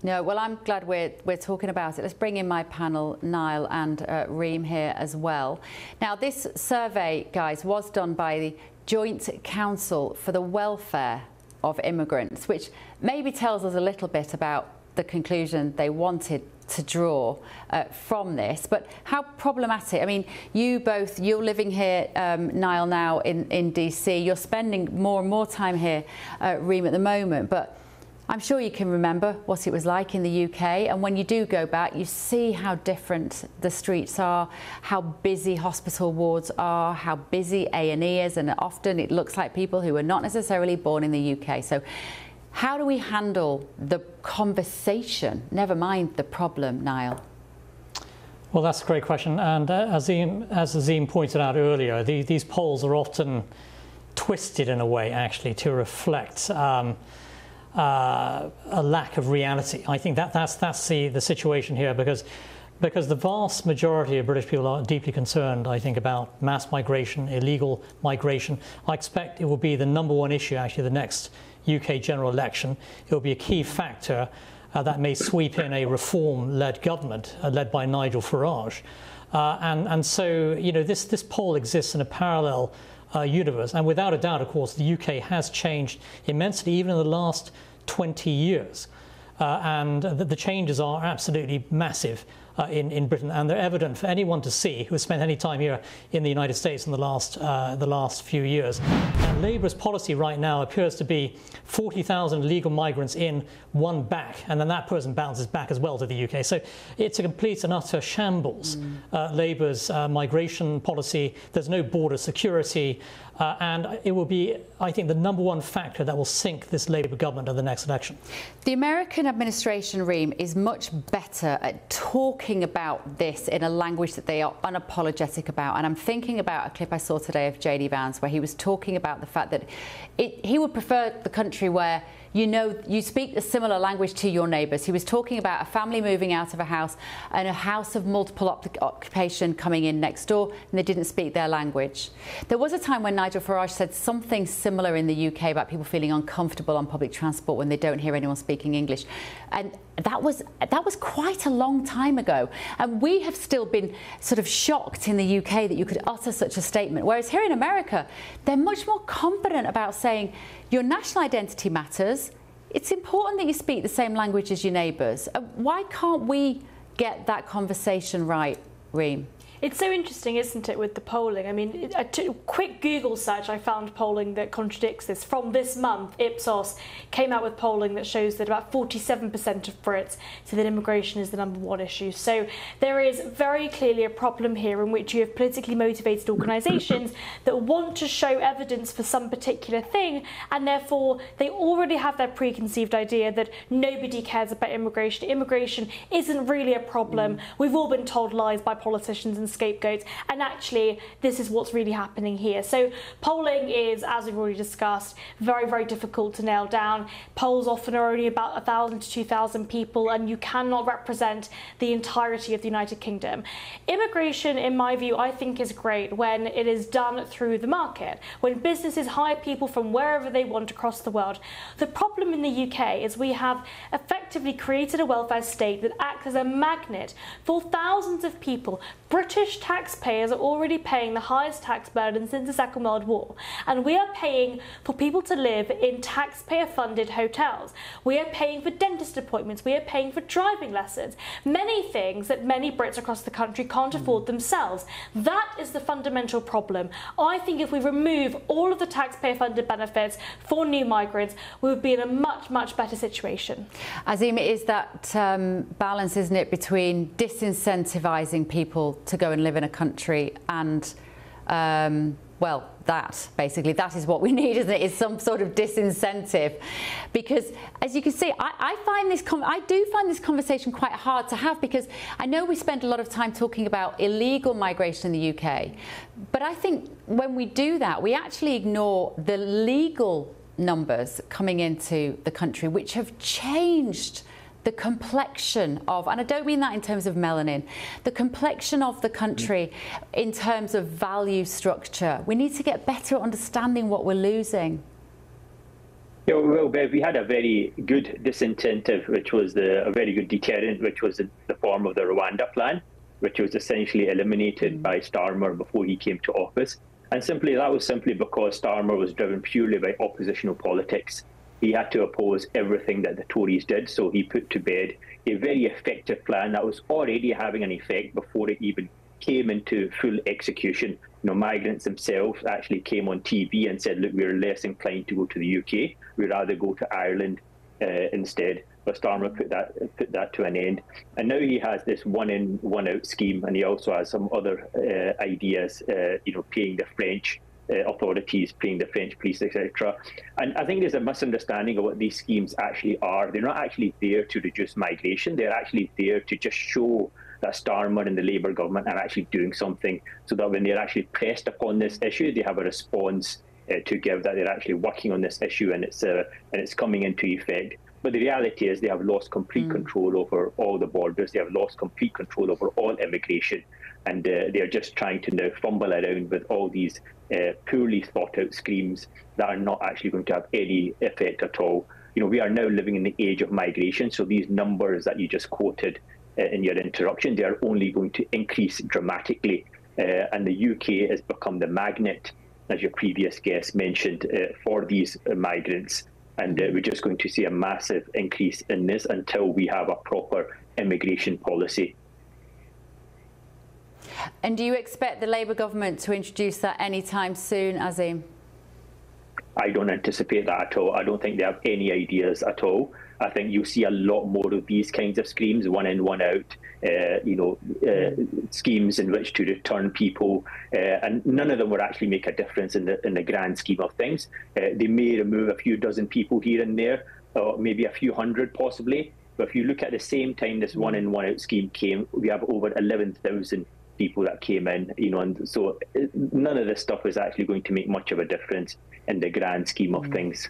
No, well, I'm glad we're talking about it. Let's bring in my panel, Niall and Reem here as well. Now, this survey, guys, was done by the Joint Council for the Welfare of Immigrants, which maybe tells us a little bit about the conclusion they wanted to draw from this. But how problematic? I mean, you're living here, Niall, now in DC. You're spending more and more time here, Reem, at the moment. But I'm sure you can remember what it was like in the UK. And when you do go back, you see how different the streets are, how busy hospital wards are, how busy A&E is. And often it looks like people who are not necessarily born in the UK. So how do we handle the conversation, never mind the problem, Niall? Well, that's a great question. And as Azim pointed out earlier, these polls are often twisted in a way, actually, to reflect a lack of reality. I think that's the situation here, because the vast majority of British people are deeply concerned, I think, about mass migration, illegal migration. I expect it will be the #1 issue, actually, the next UK general election. It will be a key factor that may sweep in a reform-led government led by Nigel Farage. And so, you know, this poll exists in a parallel universe. And without a doubt, of course, the UK has changed immensely, even in the last 20 years. And the changes are absolutely massive in Britain, and they're evident for anyone to see who has spent any time here in the United States in the last few years. And Labour's policy right now appears to be 40,000 illegal migrants in, one back, and then that person bounces back as well to the UK. So it's a complete and utter shambles. Labour's migration policy, there's no border security, and it will be, I think, the #1 factor that will sink this Labour government at the next election. The American administration, Reem, is much better at talking about this in a language that they are unapologetic about. And I'm thinking about a clip I saw today of JD Vance, where he was talking about the fact that he would prefer the country where you speak a similar language to your neighbours. He was talking about a family moving out of a house and a house of multiple occupation coming in next door, and they didn't speak their language. There was a time when Nigel Farage said something similar in the UK about people feeling uncomfortable on public transport when they don't hear anyone speaking English. And that was quite a long time ago. And we have still been sort of shocked in the UK that you could utter such a statement. Whereas here in America, they're much more confident about saying your national identity matters. It's important that you speak the same language as your neighbours. Why can't we get that conversation right, Reem? It's so interesting, isn't it, with the polling? I mean, a quick Google search, I found polling that contradicts this. From this month, Ipsos came out with polling that shows that about 47% of Brits say that immigration is the #1 issue. So there is very clearly a problem here in which you have politically motivated organisations that want to show evidence for some particular thing, and therefore they already have their preconceived idea that nobody cares about immigration. Immigration isn't really a problem. We've all been told lies by politicians and scapegoats, and actually this is what's really happening here. So polling is, as we've already discussed, very, very difficult to nail down. Polls often are only about 1,000 to 2,000 people, and you cannot represent the entirety of the United Kingdom. Immigration, in my view, I think is great when it is done through the market, when businesses hire people from wherever they want across the world. The problem in the UK is we have effectively created a welfare state that acts as a magnet for thousands of people. British taxpayers are already paying the highest tax burden since the Second World War, and we are paying for people to live in taxpayer-funded hotels. We are paying for dentist appointments. We are paying for driving lessons. Many things that many Brits across the country can't afford themselves. That is the fundamental problem. I think if we remove all of the taxpayer-funded benefits for new migrants, we would be in a much, much better situation. Azim, it is that balance, isn't it, between disincentivising people to go and live in a country and, well, that is what we need, isn't it? Is some sort of disincentive, because as you can see, I do find this conversation quite hard to have, because I know we spend a lot of time talking about illegal migration in the UK, but I think when we do that, we actually ignore the legal numbers coming into the country, which have changed the complexion of, and I don't mean that in terms of melanin, the complexion of the country in terms of value structure. We need to get better at understanding what we're losing. Yeah, well, Bev, we had a very good disincentive, which was a very good deterrent, which was in the form of the Rwanda plan, which was essentially eliminated by Starmer before he came to office. And that was simply because Starmer was driven purely by oppositional politics. He had to oppose everything that the Tories did, so he put to bed a very effective plan that was already having an effect before it even came into full execution. Migrants themselves actually came on TV and said, look, we're less inclined to go to the UK. We'd rather go to Ireland instead. But Starmer put that to an end. And now he has this one-in, one-out scheme, and he also has some other ideas, paying the French authorities, paying the French police, etc. And I think there's a misunderstanding of what these schemes actually are. They're not actually there to reduce migration. They're actually there to just show that Starmer and the Labour government are actually doing something, so that when they're actually pressed upon this issue, they have a response to give, that they're actually working on this issue and it's coming into effect. But the reality is they have lost complete control over all the borders. They have lost complete control over all immigration. And they're just trying to now fumble around with all these poorly thought out schemes that are not actually going to have any effect at all. You know, we are now living in the age of migration. So these numbers that you just quoted in your interruption, they are only going to increase dramatically. And the UK has become the magnet, as your previous guest mentioned, for these migrants. And we're just going to see a massive increase in this until we have a proper immigration policy. And do you expect the Labour government to introduce that anytime soon, Azim? I don't anticipate that at all. I don't think they have any ideas at all. I think you'll see a lot more of these kinds of schemes, one in, one out, schemes in which to return people, and none of them will actually make a difference in the grand scheme of things. They may remove a few dozen people here and there, or maybe a few hundred possibly. But if you look at the same time this one in, one out scheme came, we have over 11,000 people that came in, and so none of this stuff is actually going to make much of a difference in the grand scheme of things.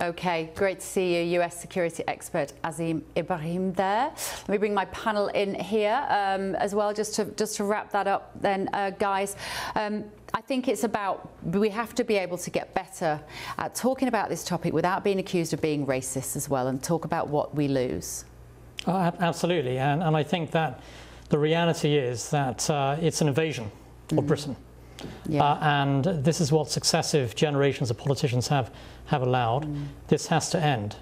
Okay, great to see you, US security expert Azim Ibrahim there. Let me bring my panel in here as well, just to wrap that up then, guys. I think it's about, we have to be able to get better at talking about this topic without being accused of being racist as well, and talk about what we lose. Absolutely, and I think that the reality is that it's an invasion of Britain. Yeah. And this is what successive generations of politicians have allowed. This has to end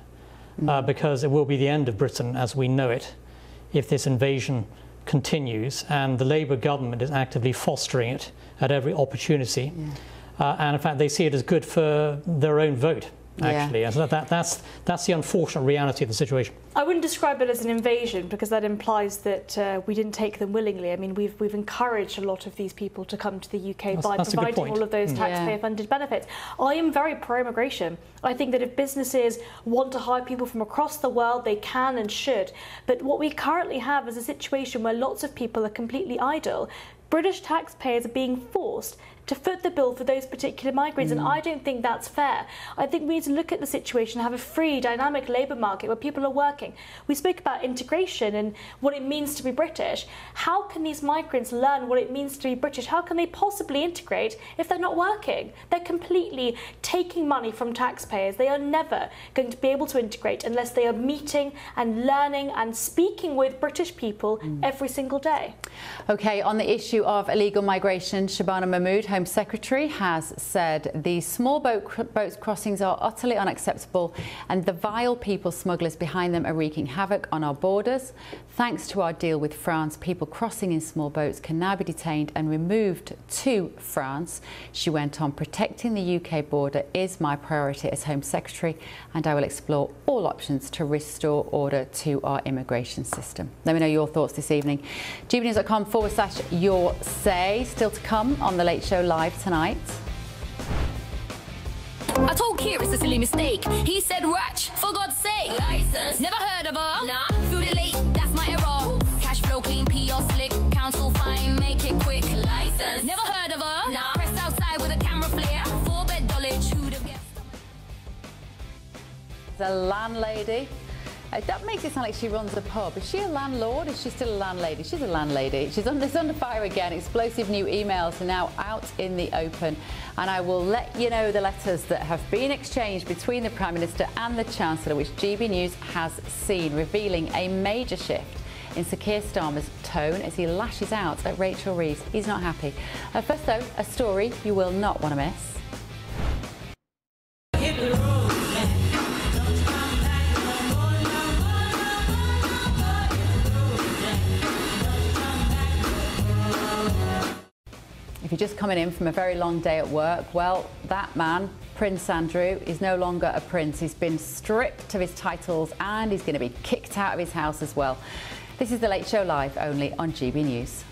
because it will be the end of Britain as we know it if this invasion continues, and the Labour government is actively fostering it at every opportunity. And in fact, they see it as good for their own vote, actually. And so that's the unfortunate reality of the situation. I wouldn't describe it as an invasion, because that implies that we didn't take them willingly. I mean, we've encouraged a lot of these people to come to the UK by providing all of those taxpayer-funded benefits. I am very pro-immigration. I think that if businesses want to hire people from across the world, they can and should. But what we currently have is a situation where lots of people are completely idle. British taxpayers are being forced to foot the bill for those particular migrants, and I don't think that's fair. I think we need to look at the situation and have a free, dynamic labour market where people are working. We spoke about integration and what it means to be British. How can these migrants learn what it means to be British? How can they possibly integrate if they're not working? They're completely taking money from taxpayers. They are never going to be able to integrate unless they are meeting and learning and speaking with British people every single day. Okay, on the issue of illegal migration, Shabana Mahmood, Home Secretary, has said the small boat crossings are utterly unacceptable and the vile people smugglers behind them are wreaking havoc on our borders. Thanks to our deal with France, people crossing in small boats can now be detained and removed to France. She went on, protecting the UK border is my priority as Home Secretary, and I will explore all options to restore order to our immigration system. Let me know your thoughts this evening. gbnews.com/your say. Still to come on The Late Show Live tonight. I told Keir it's a silly mistake. He said, "Ratch, for God's sake." License. Never heard of her. Nah. Through the late, that's my error. Cash flow clean, PR slick. Council fine, make it quick. License. Never heard of her. Nah. Pressed outside with a camera flare. 4-bed knowledge. Who'd have guessed? The landlady. That makes it sound like she runs a pub. Is she a landlord? Is she still a landlady? She's a landlady. She's under fire again. Explosive new emails are now out in the open. And I will let you know the letters that have been exchanged between the Prime Minister and the Chancellor, which GB News has seen, revealing a major shift in Sir Keir Starmer's tone as he lashes out at Rachel Reeves. He's not happy. First, though, a story you will not want to miss. If you're just coming in from a very long day at work, well, that man, Prince Andrew, is no longer a prince. He's been stripped of his titles and he's going to be kicked out of his house as well. This is The Late Show Live, only on GB News.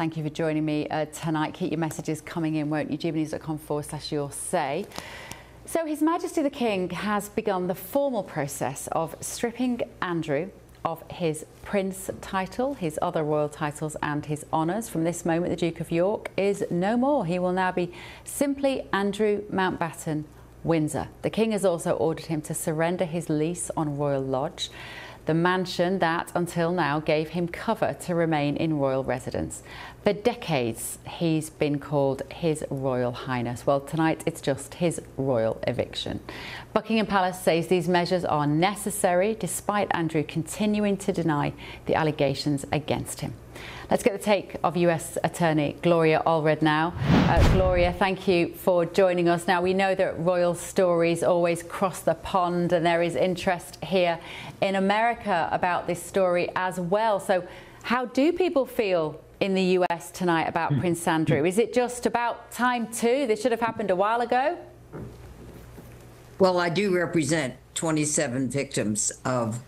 Thank you for joining me tonight. Keep your messages coming in, won't you? gbnews.com/your say. So His Majesty the King has begun the formal process of stripping Andrew of his Prince title, his other royal titles and his honours. From this moment, the Duke of York is no more. He will now be simply Andrew Mountbatten Windsor. The King has also ordered him to surrender his lease on Royal Lodge, the mansion that until now gave him cover to remain in royal residence. For decades, he's been called His Royal Highness. Well, tonight it's just his royal eviction. Buckingham Palace says these measures are necessary despite Andrew continuing to deny the allegations against him. Let's get the take of US Attorney Gloria Allred now. Gloria, thank you for joining us. Now, we know that royal stories always cross the pond, and there is interest here in America about this story as well. So how do people feel in the US tonight about Prince Andrew? Is it just about time too? This should have happened a while ago? Well, I do represent 27 victims of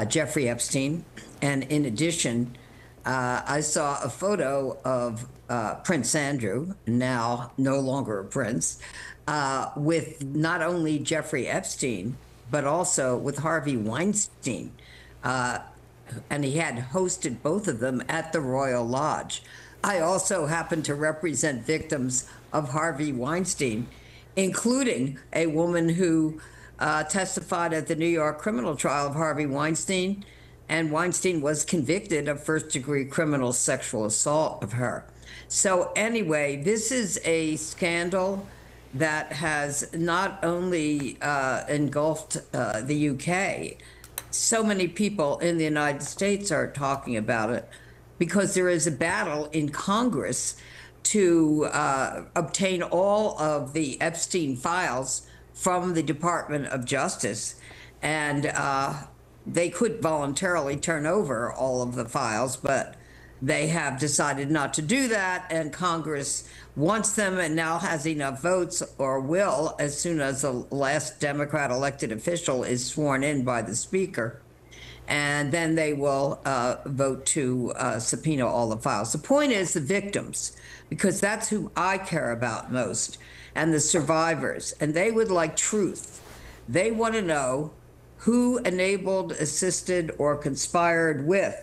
Jeffrey Epstein. And in addition, I saw a photo of Prince Andrew, now no longer a prince, with not only Jeffrey Epstein, but also with Harvey Weinstein. And he had hosted both of them at the Royal Lodge. I also happen to represent victims of Harvey Weinstein, including a woman who testified at the New York criminal trial of Harvey Weinstein, and Weinstein was convicted of first-degree criminal sexual assault of her. So anyway, this is a scandal that has not only engulfed the UK, so many people in the United States are talking about it because there is a battle in Congress to obtain all of the Epstein files from the Department of Justice. And they could voluntarily turn over all of the files, but they have decided not to do that, and Congress wants them and now has enough votes, or will, as soon as the last Democrat elected official is sworn in by the Speaker. And then they will vote to subpoena all the files. The point is the victims, because that's who I care about most, and the survivors. And they would like truth. They want to know who enabled, assisted, or conspired with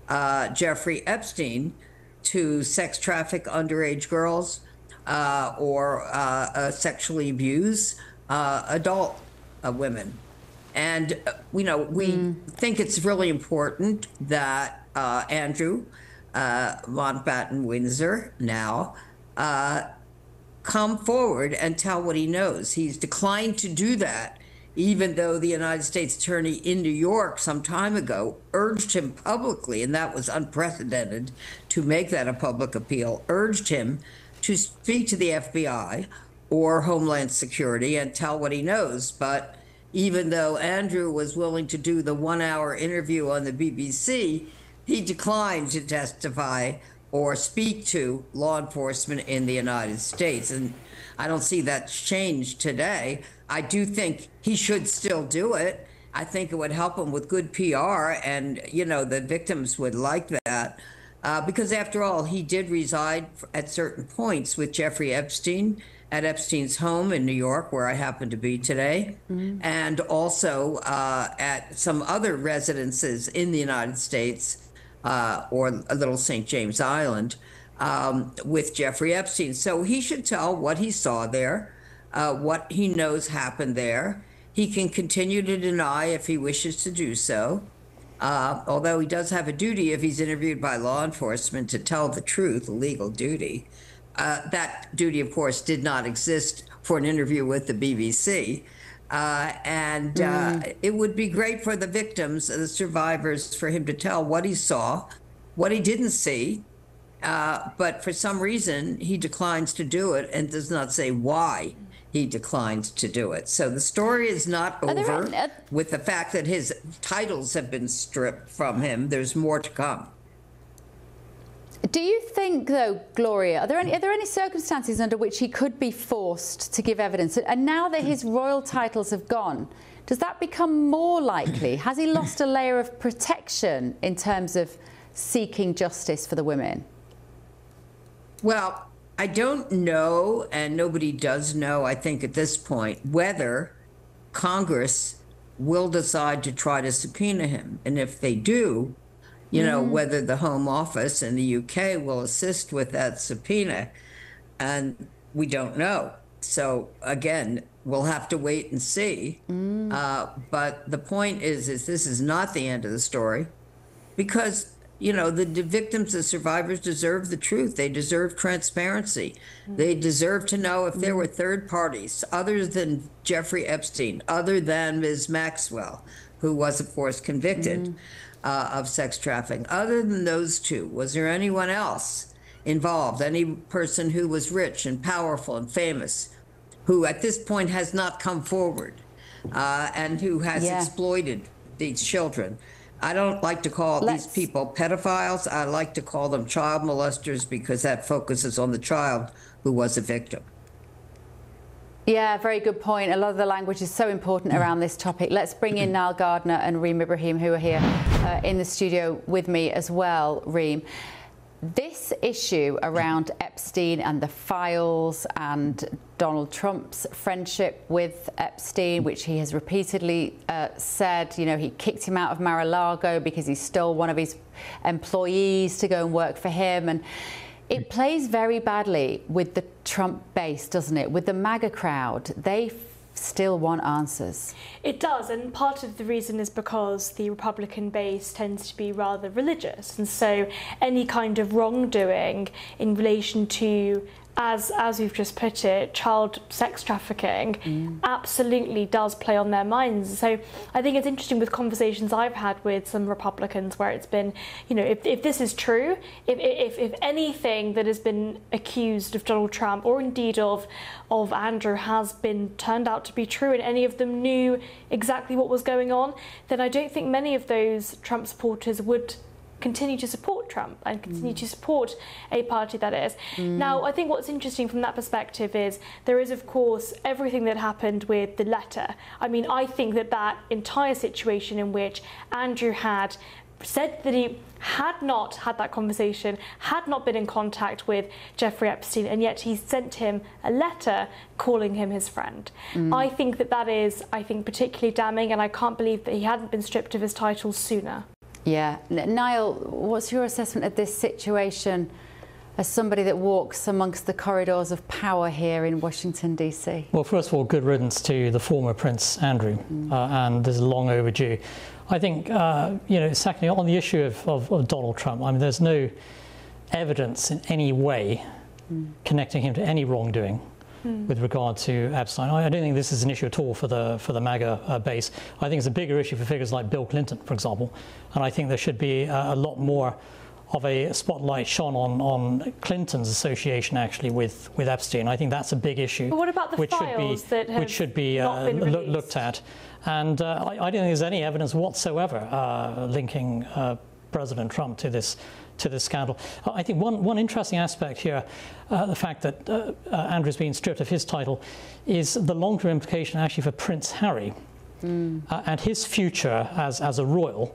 Jeffrey Epstein to sex traffic underage girls or sexually abuse adult women. And, you know, we think it's really important that Andrew Mountbatten Windsor now come forward and tell what he knows. He's declined to do that, even though the United States Attorney in New York some time ago urged him publicly, and that was unprecedented to make that a public appeal, urged him to speak to the FBI or Homeland Security and tell what he knows. But even though Andrew was willing to do the 1-hour interview on the BBC, he declined to testify or speak to law enforcement in the United States. And I don't see that's changed today. I do think he should still do it. I think it would help him with good PR, and, you know, the victims would like that. Because after all, he did reside at certain points with Jeffrey Epstein at Epstein's home in New York, where I happen to be today, and also at some other residences in the United States, or Little St. James Island, with Jeffrey Epstein. So he should tell what he saw there, what he knows happened there. He can continue to deny if he wishes to do so, although he does have a duty if he's interviewed by law enforcement to tell the truth, a legal duty. That duty, of course, did not exist for an interview with the BBC. It would be great for the victims, the survivors, for him to tell what he saw, what he didn't see. But for some reason, he declines to do it and does not say why he declines to do it. So the story is not over with the fact that his titles have been stripped from him. There's more to come. Do you think, though, Gloria, are there any circumstances under which he could be forced to give evidence? And now that his royal titles have gone, does that become more likely? Has he lost a layer of protection in terms of seeking justice for the women? Well, I don't know, and nobody does know, I think, at this point, whether Congress will decide to try to subpoena him. And if they do, you know, whether the Home Office in the UK will assist with that subpoena. And we don't know. So, again, we'll have to wait and see. But the point is this is not the end of the story, because you know, the victims, the survivors deserve the truth. They deserve transparency. They deserve to know if there were third parties other than Jeffrey Epstein, other than Ms. Maxwell, who was, of course, convicted of sex trafficking. Other than those two, was there anyone else involved? Any person who was rich and powerful and famous, who at this point has not come forward and who has exploited these children? I don't like to call these people pedophiles. I like to call them child molesters, because that focuses on the child who was a victim. Yeah, very good point. A lot of the language is so important around this topic. Let's bring in Niall Gardner and Reem Ibrahim, who are here in the studio with me as well. Reem, this issue around Epstein and the files and Donald Trump's friendship with Epstein, which he has repeatedly said, you know, he kicked him out of Mar-a-Lago because he stole one of his employees to go and work for him. And it plays very badly with the Trump base, doesn't it? With the MAGA crowd. They still want answers. It does, and part of the reason is because the Republican base tends to be rather religious, and so any kind of wrongdoing in relation to, as we've just put it, child sex trafficking absolutely does play on their minds. So I think it's interesting with conversations I've had with some Republicans where it's been, you know, if this is true, if anything that has been accused of Donald Trump or indeed of Andrew has been turned out to be true and any of them knew exactly what was going on, then I don't think many of those Trump supporters would continue to support Trump and continue to support a party that is. Now, I think what's interesting from that perspective is there is, of course, everything that happened with the letter. I mean, I think that entire situation in which Andrew had said that he had not had that conversation, had not been in contact with Jeffrey Epstein, and yet he sent him a letter calling him his friend. I think that is, particularly damning, and I can't believe that he hadn't been stripped of his title sooner. Yeah. Niall, what's your assessment of this situation as somebody that walks amongst the corridors of power here in Washington, D.C.? Well, first of all, good riddance to the former Prince Andrew, and this is long overdue. I think, you know, secondly, on the issue of Donald Trump, I mean, there's no evidence in any way connecting him to any wrongdoing with regard to Epstein. I don't think this is an issue at all for the MAGA base. I think it's a bigger issue for figures like Bill Clinton, for example, and I think there should be a lot more of a spotlight shone on Clinton's association actually with Epstein. I think that's a big issue. But what about the files that have which should be not been released? Looked at? And I don't think there's any evidence whatsoever linking President Trump to this scandal. I think one interesting aspect here, the fact that Andrew's been stripped of his title, is the long-term implication actually for Prince Harry and his future as a royal,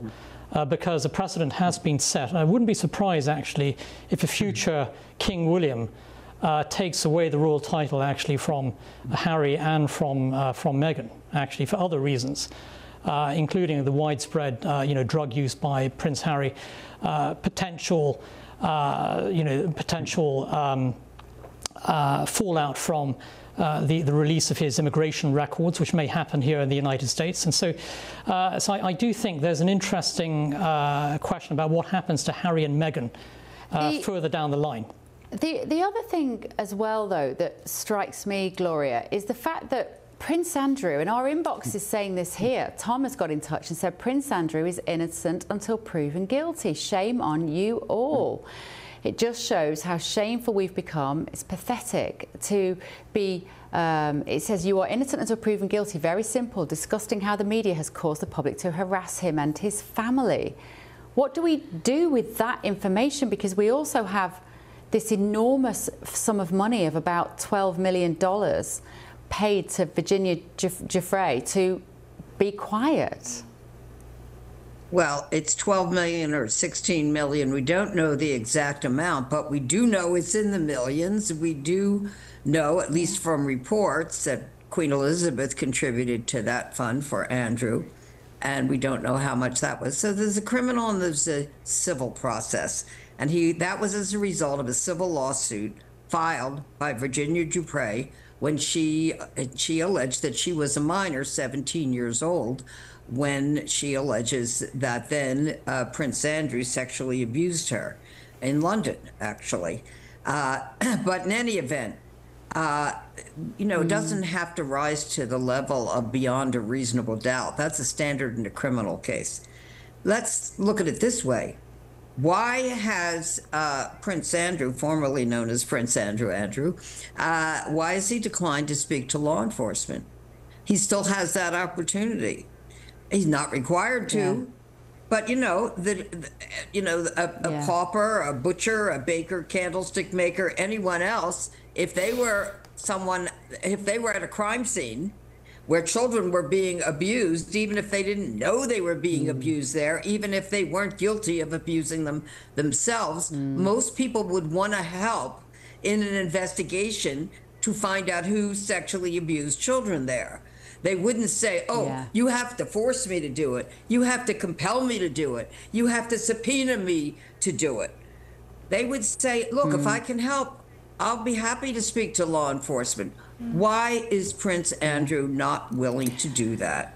because a precedent has been set. And I wouldn't be surprised actually if a future King William takes away the royal title actually from Harry and from Meghan, actually for other reasons. Including the widespread, drug use by Prince Harry, potential fallout from the release of his immigration records, which may happen here in the United States. And so I do think there's an interesting question about what happens to Harry and Meghan further down the line. The other thing as well, though, that strikes me, Gloria, is the fact that Prince Andrew, and our inbox is saying this here, Tom has got in touch and said Prince Andrew is innocent until proven guilty. Shame on you all. It just shows how shameful we've become. It's pathetic to be, it says you are innocent until proven guilty. Very simple. Disgusting how the media has caused the public to harass him and his family. What do we do with that information? Because we also have this enormous sum of money of about $12 million paid to Virginia Giuffre to be quiet. Well, it's 12 million or 16 million. We don't know the exact amount, but we do know it's in the millions. We do know, at least from reports, that Queen Elizabeth contributed to that fund for Andrew, and we don't know how much that was. So there's a criminal and there's a civil process, and that was as a result of a civil lawsuit filed by Virginia Giuffre when she alleged that she was a minor, 17 years old, when she alleges that then Prince Andrew sexually abused her in London, actually. But in any event, it doesn't have to rise to the level of beyond a reasonable doubt. That's a standard in a criminal case. Let's look at it this way. Why has Prince Andrew, formerly known as Prince Andrew, why has he declined to speak to law enforcement? He still has that opportunity. He's not required to, but a pauper, a butcher, a baker, candlestick maker, anyone else, if they were at a crime scene where children were being abused, even if they didn't know they were being abused there, even if they weren't guilty of abusing them themselves, most people would want to help in an investigation to find out who sexually abused children there. They wouldn't say, you have to force me to do it. You have to compel me to do it. You have to subpoena me to do it. They would say, look, if I can help, I'll be happy to speak to law enforcement. Why is Prince Andrew not willing to do that?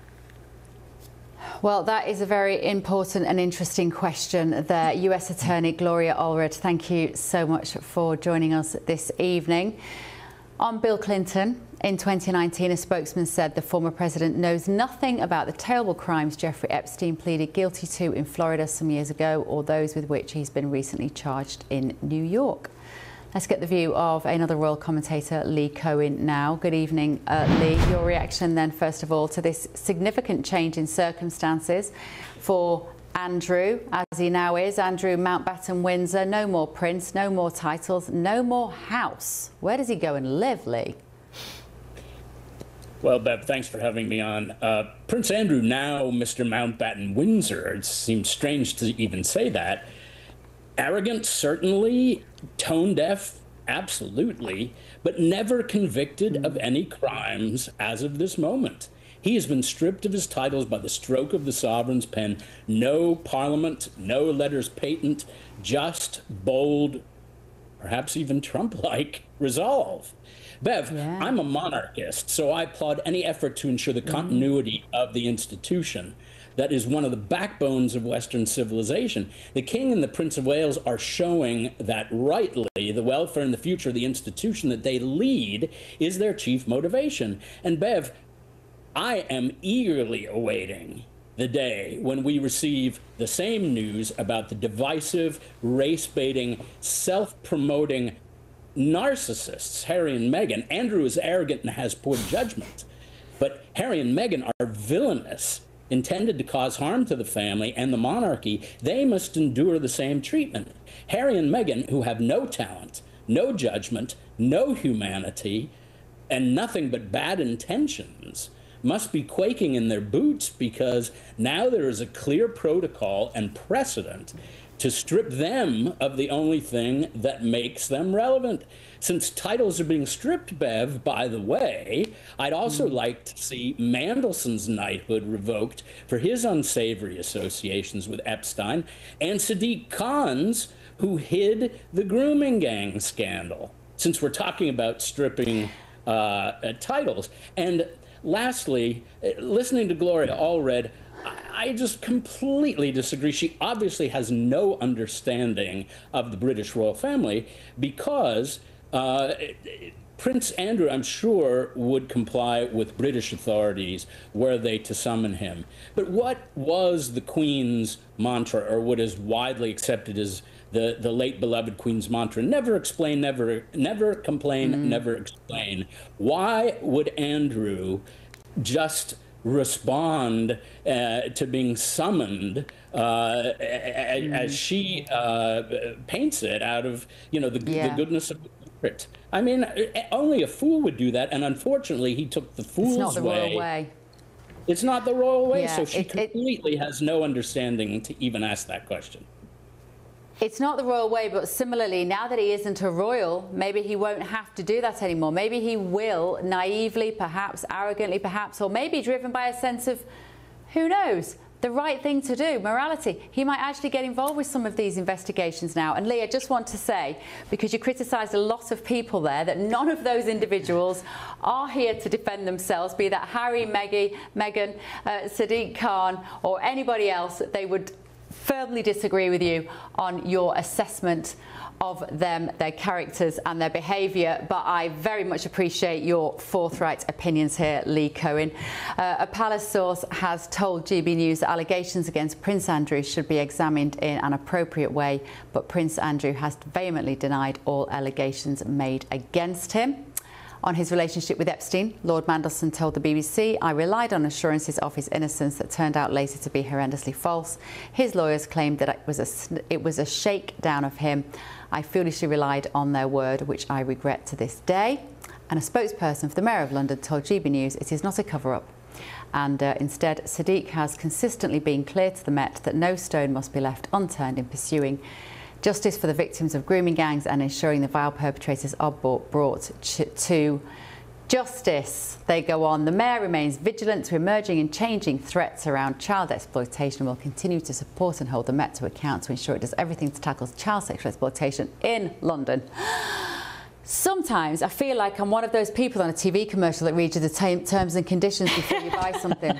Well, that is a very important and interesting question there. US Attorney Gloria Allred, thank you so much for joining us this evening. On Bill Clinton, in 2019, a spokesman said the former president knows nothing about the terrible crimes Jeffrey Epstein pleaded guilty to in Florida some years ago, or those with which he's been recently charged in New York. Let's get the view of another royal commentator, Lee Cohen, now. Good evening, Lee. Your reaction then, first of all, to this significant change in circumstances for Andrew, as he now is, Andrew Mountbatten Windsor. No more prince, no more titles, no more house. Where does he go and live, Lee? Well, Bev, thanks for having me on. Prince Andrew, now Mr. Mountbatten Windsor. It seems strange to even say that. Arrogant, certainly. Tone deaf, absolutely. But never convicted of any crimes as of this moment. He has been stripped of his titles by the stroke of the sovereign's pen. No parliament, no letters patent, just bold, perhaps even Trump-like resolve. Bev, I'm a monarchist, so I applaud any effort to ensure the continuity of the institution. That is one of the backbones of Western civilization. The King and the Prince of Wales are showing that rightly the welfare and the future of the institution that they lead is their chief motivation. And Bev, I am eagerly awaiting the day when we receive the same news about the divisive, race-baiting, self-promoting narcissists, Harry and Meghan. Andrew is arrogant and has poor judgment, but Harry and Meghan are villainous, intended to cause harm to the family and the monarchy. They must endure the same treatment. Harry and Meghan, who have no talent, no judgment, no humanity, and nothing but bad intentions, must be quaking in their boots because now there is a clear protocol and precedent to strip them of the only thing that makes them relevant. Since titles are being stripped, Bev, by the way, I'd also like to see Mandelson's knighthood revoked for his unsavory associations with Epstein, and Sadiq Khan's, who hid the grooming gang scandal, since we're talking about stripping titles. And lastly, listening to Gloria Allred, I just completely disagree. She obviously has no understanding of the British royal family because Prince Andrew, I'm sure, would comply with British authorities were they to summon him. But what was the Queen's mantra, or what is widely accepted as the late beloved Queen's mantra? Never explain, never complain, never explain. Why would Andrew just respond to being summoned as she paints it out of the goodness of the spirit? I mean, only a fool would do that, and unfortunately he took the fool's way. It's not the royal way. It's not the royal way, Yeah, so she completely has no understanding to even ask that question. It's not the royal way, but similarly, now that he isn't a royal, maybe he won't have to do that anymore. Maybe he will, naively, perhaps, arrogantly, perhaps, or maybe driven by a sense of, who knows, the right thing to do, morality. He might actually get involved with some of these investigations now. And Lee, I just want to say, because you criticised a lot of people there, that none of those individuals are here to defend themselves, be that Harry, Meghan, Sadiq Khan, or anybody else. They would firmly disagree with you on your assessment of them, their characters and their behaviour, but I very much appreciate your forthright opinions here, Lee Cohen. A palace source has told GB News that allegations against Prince Andrew should be examined in an appropriate way, but Prince Andrew has vehemently denied all allegations made against him. On his relationship with Epstein, Lord Mandelson told the BBC, "I relied on assurances of his innocence that turned out later to be horrendously false. His lawyers claimed that it was a shakedown of him. I foolishly relied on their word, which I regret to this day." And a spokesperson for the Mayor of London told GB News it is not a cover-up. And instead, Sadiq has consistently been clear to the Met that no stone must be left unturned in pursuing justice for the victims of grooming gangs and ensuring the vile perpetrators are brought to justice. They go on. The Mayor remains vigilant to emerging and changing threats around child exploitation and will continue to support and hold the Met to account to ensure it does everything to tackle child sexual exploitation in London. Sometimes I feel like I'm one of those people on a TV commercial that reads you the terms and conditions before you buy something.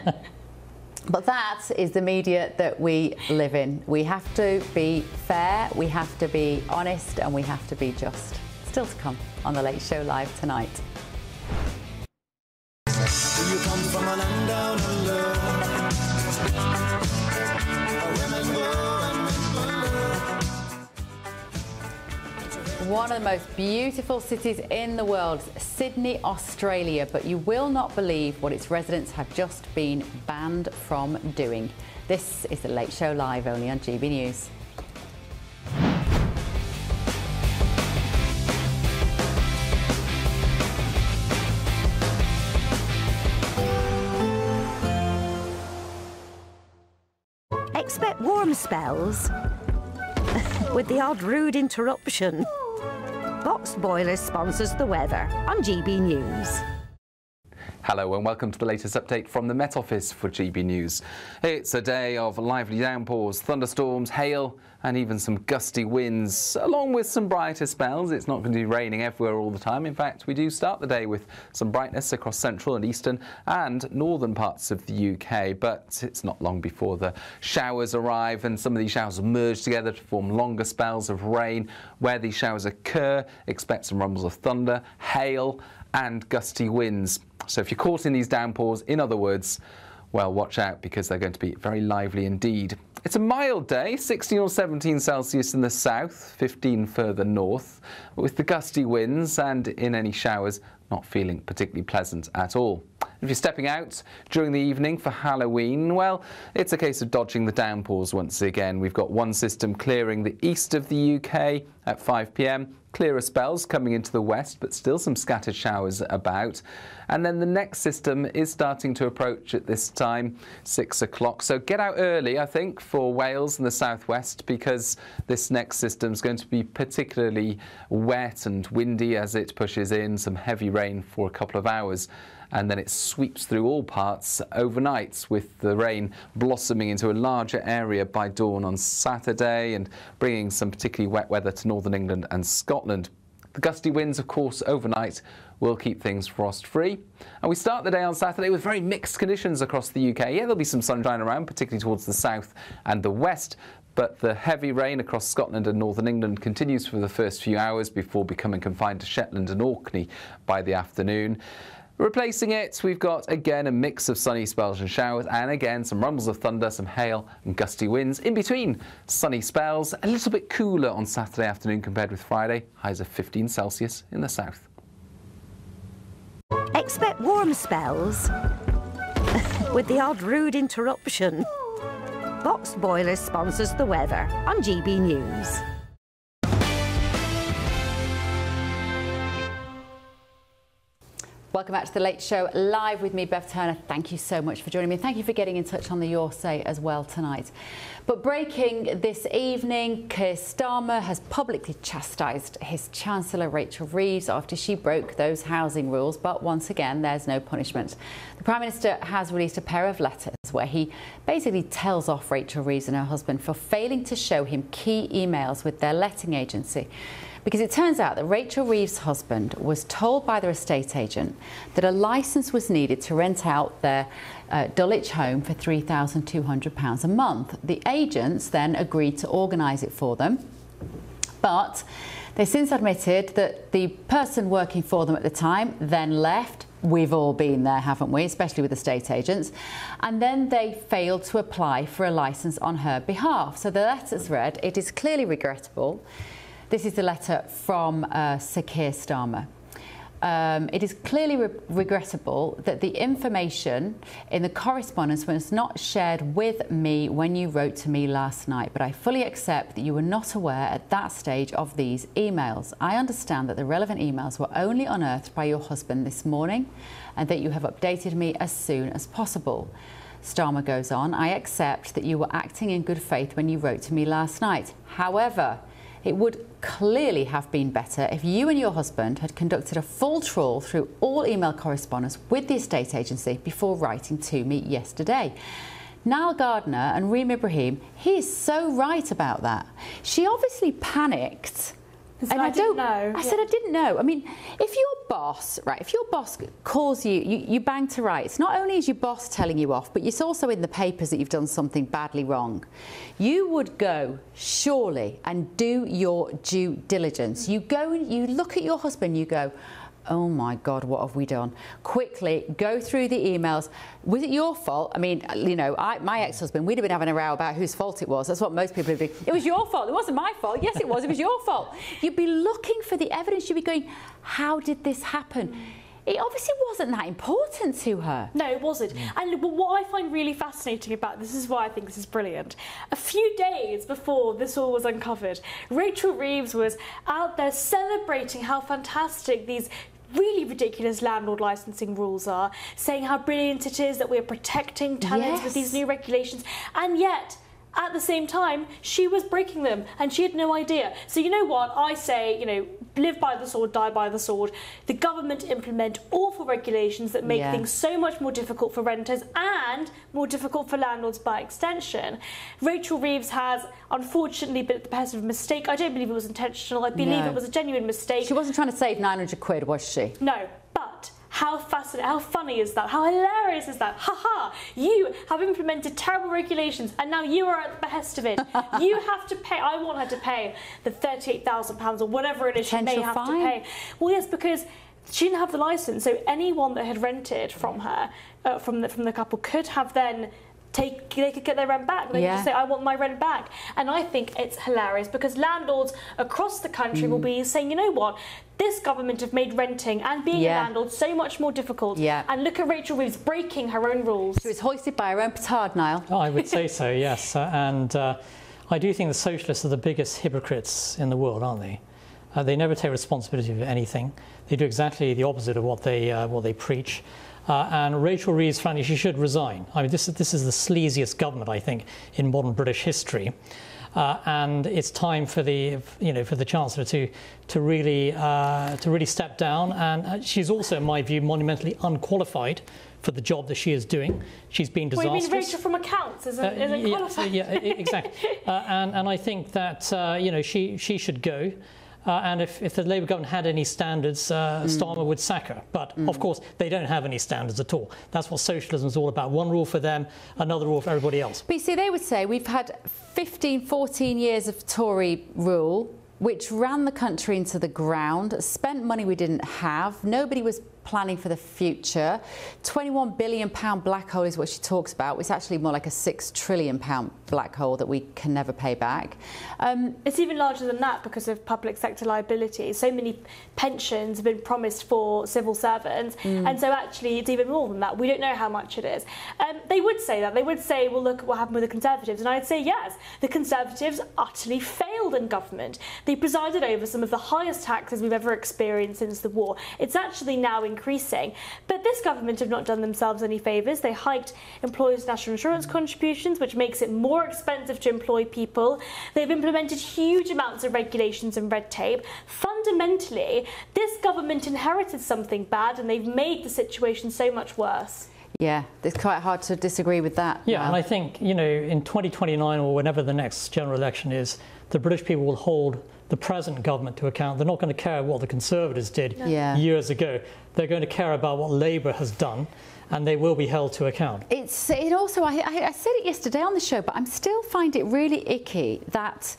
But that is the media that we live in. We have to be fair, we have to be honest, and we have to be just. Still to come on The Late Show Live tonight. Do you come from a land down under? Women go and men go. One of the most beautiful cities in the world, Sydney, Australia, but you will not believe what its residents have just been banned from doing. This is The Late Show Live, only on GB News. Expect warm spells with the odd rude interruption. Box Boilers sponsors the weather on GB News. Hello and welcome to the latest update from the Met Office for GB News. It's a day of lively downpours, thunderstorms, hail and even some gusty winds, along with some brighter spells. It's not going to be raining everywhere all the time. In fact, we do start the day with some brightness across central and eastern and northern parts of the UK, but it's not long before the showers arrive, and some of these showers merge together to form longer spells of rain. Where these showers occur, expect some rumbles of thunder, hail and gusty winds. So if you're caught in these downpours, in other words, well, watch out, because they're going to be very lively indeed. It's a mild day, 16 or 17 Celsius in the south, 15 further north, but with the gusty winds and in any showers, not feeling particularly pleasant at all. If you're stepping out during the evening for Halloween, well, it's a case of dodging the downpours once again. We've got one system clearing the east of the UK at 5 p.m, clearer spells coming into the west, but still some scattered showers about. And then the next system is starting to approach at this time, 6 o'clock. So get out early, I think, for Wales and the southwest, because this next system is going to be particularly wet and windy as it pushes in, some heavy rain for a couple of hours. And then it sweeps through all parts overnight, with the rain blossoming into a larger area by dawn on Saturday and bringing some particularly wet weather to northern England and Scotland. The gusty winds, of course, overnight will keep things frost-free. And we start the day on Saturday with very mixed conditions across the UK. Yeah, there'll be some sunshine around, particularly towards the south and the west, but the heavy rain across Scotland and northern England continues for the first few hours before becoming confined to Shetland and Orkney by the afternoon. Replacing it, we've got again a mix of sunny spells and showers, and again some rumbles of thunder, some hail and gusty winds. In between sunny spells, a little bit cooler on Saturday afternoon compared with Friday, highs of 15 Celsius in the south. Expect warm spells with the odd rude interruption. Box Boilers sponsors the weather on GB News. Welcome back to The Late Show, live with me, Bev Turner. Thank you so much for joining me. Thank you for getting in touch on the Your Say as well tonight. But breaking this evening, Keir Starmer has publicly chastised his Chancellor Rachel Reeves after she broke those housing rules. But once again, there's no punishment. The Prime Minister has released a pair of letters where he basically tells off Rachel Reeves and her husband for failing to show him key emails with their letting agency. Because it turns out that Rachel Reeves' husband was told by their estate agent that a licence was needed to rent out their Dulwich home for £3,200 a month. The agents then agreed to organise it for them, but they since admitted that the person working for them at the time then left. We've all been there, haven't we, especially with estate agents. And then they failed to apply for a licence on her behalf. So the letter's read, "It is clearly regrettable." This is the letter from Sir Keir Starmer. It is clearly regrettable that the information in the correspondence was not shared with me when you wrote to me last night, but I fully accept that you were not aware at that stage of these emails. I understand that the relevant emails were only unearthed by your husband this morning and that you have updated me as soon as possible. Starmer goes on, I accept that you were acting in good faith when you wrote to me last night. However, it would clearly have been better if you and your husband had conducted a full trawl through all email correspondence with the estate agency before writing to me yesterday. Niall Gardner and Reem Ibrahim, he is so right about that. She obviously panicked. And I didn't know. I said I didn't know. I mean, if your boss, right, if your boss calls you bang to right, it's not only is your boss telling you off, but it's also in the papers that you've done something badly wrong. You would go, surely, and do your due diligence. You go and you look at your husband, you go, oh my God, what have we done? Quickly go through the emails. Was it your fault? I mean, you know, my ex-husband, we'd have been having a row about whose fault it was. That's what most people would be. It was your fault. It wasn't my fault. Yes, it was. It was your fault. You'd be looking for the evidence. You'd be going, how did this happen? It obviously wasn't that important to her. No, it wasn't. And what I find really fascinating about this is why I think this is brilliant. A few days before this all was uncovered, Rachel Reeves was out there celebrating how fantastic these really ridiculous landlord licensing rules are, saying how brilliant it is that we're protecting tenants with these new regulations, and yet at the same time she was breaking them and she had no idea. So you know what, I say, you know, live by the sword, die by the sword. The government implement awful regulations that make things so much more difficult for renters and more difficult for landlords by extension. Rachel Reeves has unfortunately been at the behest of a mistake. I don't believe it was intentional. I believe it was a genuine mistake. She wasn't trying to save 900 quid, was she? No, but how fascinating, how funny is that? How hilarious is that? Ha! You have implemented terrible regulations and now you are at the behest of it. You have to pay. I want her to pay the £38,000 or whatever it is she may have to pay. Well, yes, because she didn't have the licence, so anyone that had rented from her, from the couple, could have then they could get their rent back. They could just say, I want my rent back. And I think it's hilarious because landlords across the country will be saying, you know what, this government have made renting and being a landlord so much more difficult. And look at Rachel Reeves breaking her own rules. She was hoisted by her own petard, Niall. Oh, I would say so, yes. I do think the socialists are the biggest hypocrites in the world, aren't they? They never take responsibility for anything. They do exactly the opposite of what they preach. And Rachel Reeves, frankly, she should resign. I mean, this is the sleaziest government, I think, in modern British history. And it's time for the Chancellor to really step down. And she's also, in my view, monumentally unqualified for the job that she is doing. She's been disastrous. Well, you mean Rachel from accounts isn't qualified? Yeah, exactly. And I think that she should go. And if the Labour government had any standards, Starmer would sack her. But, of course, they don't have any standards at all. That's what socialism is all about. One rule for them, another rule for everybody else. But you see, they would say we've had 15, 14 years of Tory rule, which ran the country into the ground, spent money we didn't have. Nobody was planning for the future. £21 billion black hole is what she talks about. It's actually more like a £6 trillion black hole that we can never pay back. It's even larger than that because of public sector liability. So many pensions have been promised for civil servants, and so actually it's even more than that. We don't know how much it is. They would say that. They would say, well, look at what happened with the Conservatives. And I'd say, yes, the Conservatives utterly failed in government. They presided over some of the highest taxes we've ever experienced since the war. It's actually now increased increasing. But this government have not done themselves any favours. They hiked employers' national insurance contributions, which makes it more expensive to employ people. They've implemented huge amounts of regulations and red tape. Fundamentally, this government inherited something bad, and they've made the situation so much worse. Yeah, it's quite hard to disagree with that. Yeah, and I think, you know, in 2029 or whenever the next general election is, the British people will hold the present government to account. They're not going to care what the Conservatives did years ago. They're going to care about what Labour has done, and they will be held to account. It also, I said it yesterday on the show, but I still find it really icky that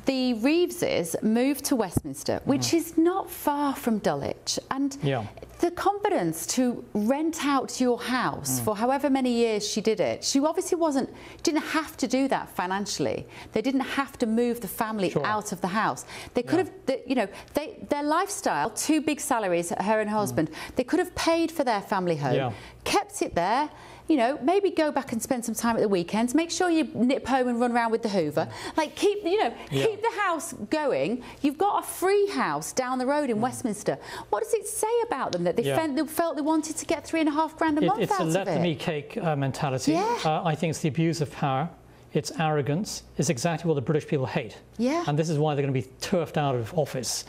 the Reeveses moved to Westminster, which is not far from Dulwich, and the confidence to rent out your house for however many years she did it. She obviously didn't have to do that financially. They didn't have to move the family out of the house. They could have, you know, their lifestyle, 2 big salaries, her and her husband, they could have paid for their family home, kept it there. You know, maybe go back and spend some time at the weekends. Make sure you nip home and run around with the Hoover. Like, keep the house going. You've got a free house down the road in Westminster. What does it say about them that they felt they wanted to get $3.5 grand a month out of it? It's a let-me-cake mentality. I think it's the abuse of power. It's arrogance. It's exactly what the British people hate. And this is why they're going to be turfed out of office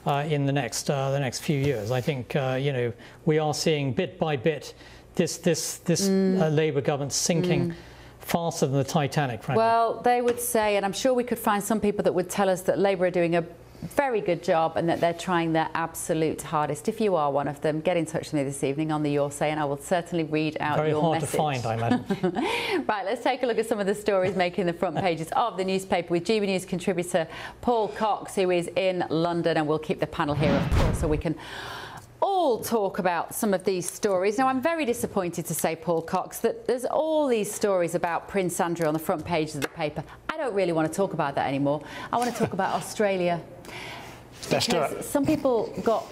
in the next few years. I think, you know, we are seeing bit by bit this Labour government sinking faster than the Titanic, frankly. Well, they would say, and I'm sure we could find some people that would tell us that Labour are doing a very good job and that they're trying their absolute hardest. If you are one of them, get in touch with me this evening on the Your Say, and I will certainly read out your message. Very hard to find, I imagine. Right, let's take a look at some of the stories making the front pages of the newspaper with GB News contributor Paul Cox, who is in London, and we'll keep the panel here, of course, so we can all talk about some of these stories. Now, I'm very disappointed to say, Paul Cox, that there's all these stories about Prince Andrew on the front pages of the paper. I don't really want to talk about that anymore. I want to talk about Australia. Because some people got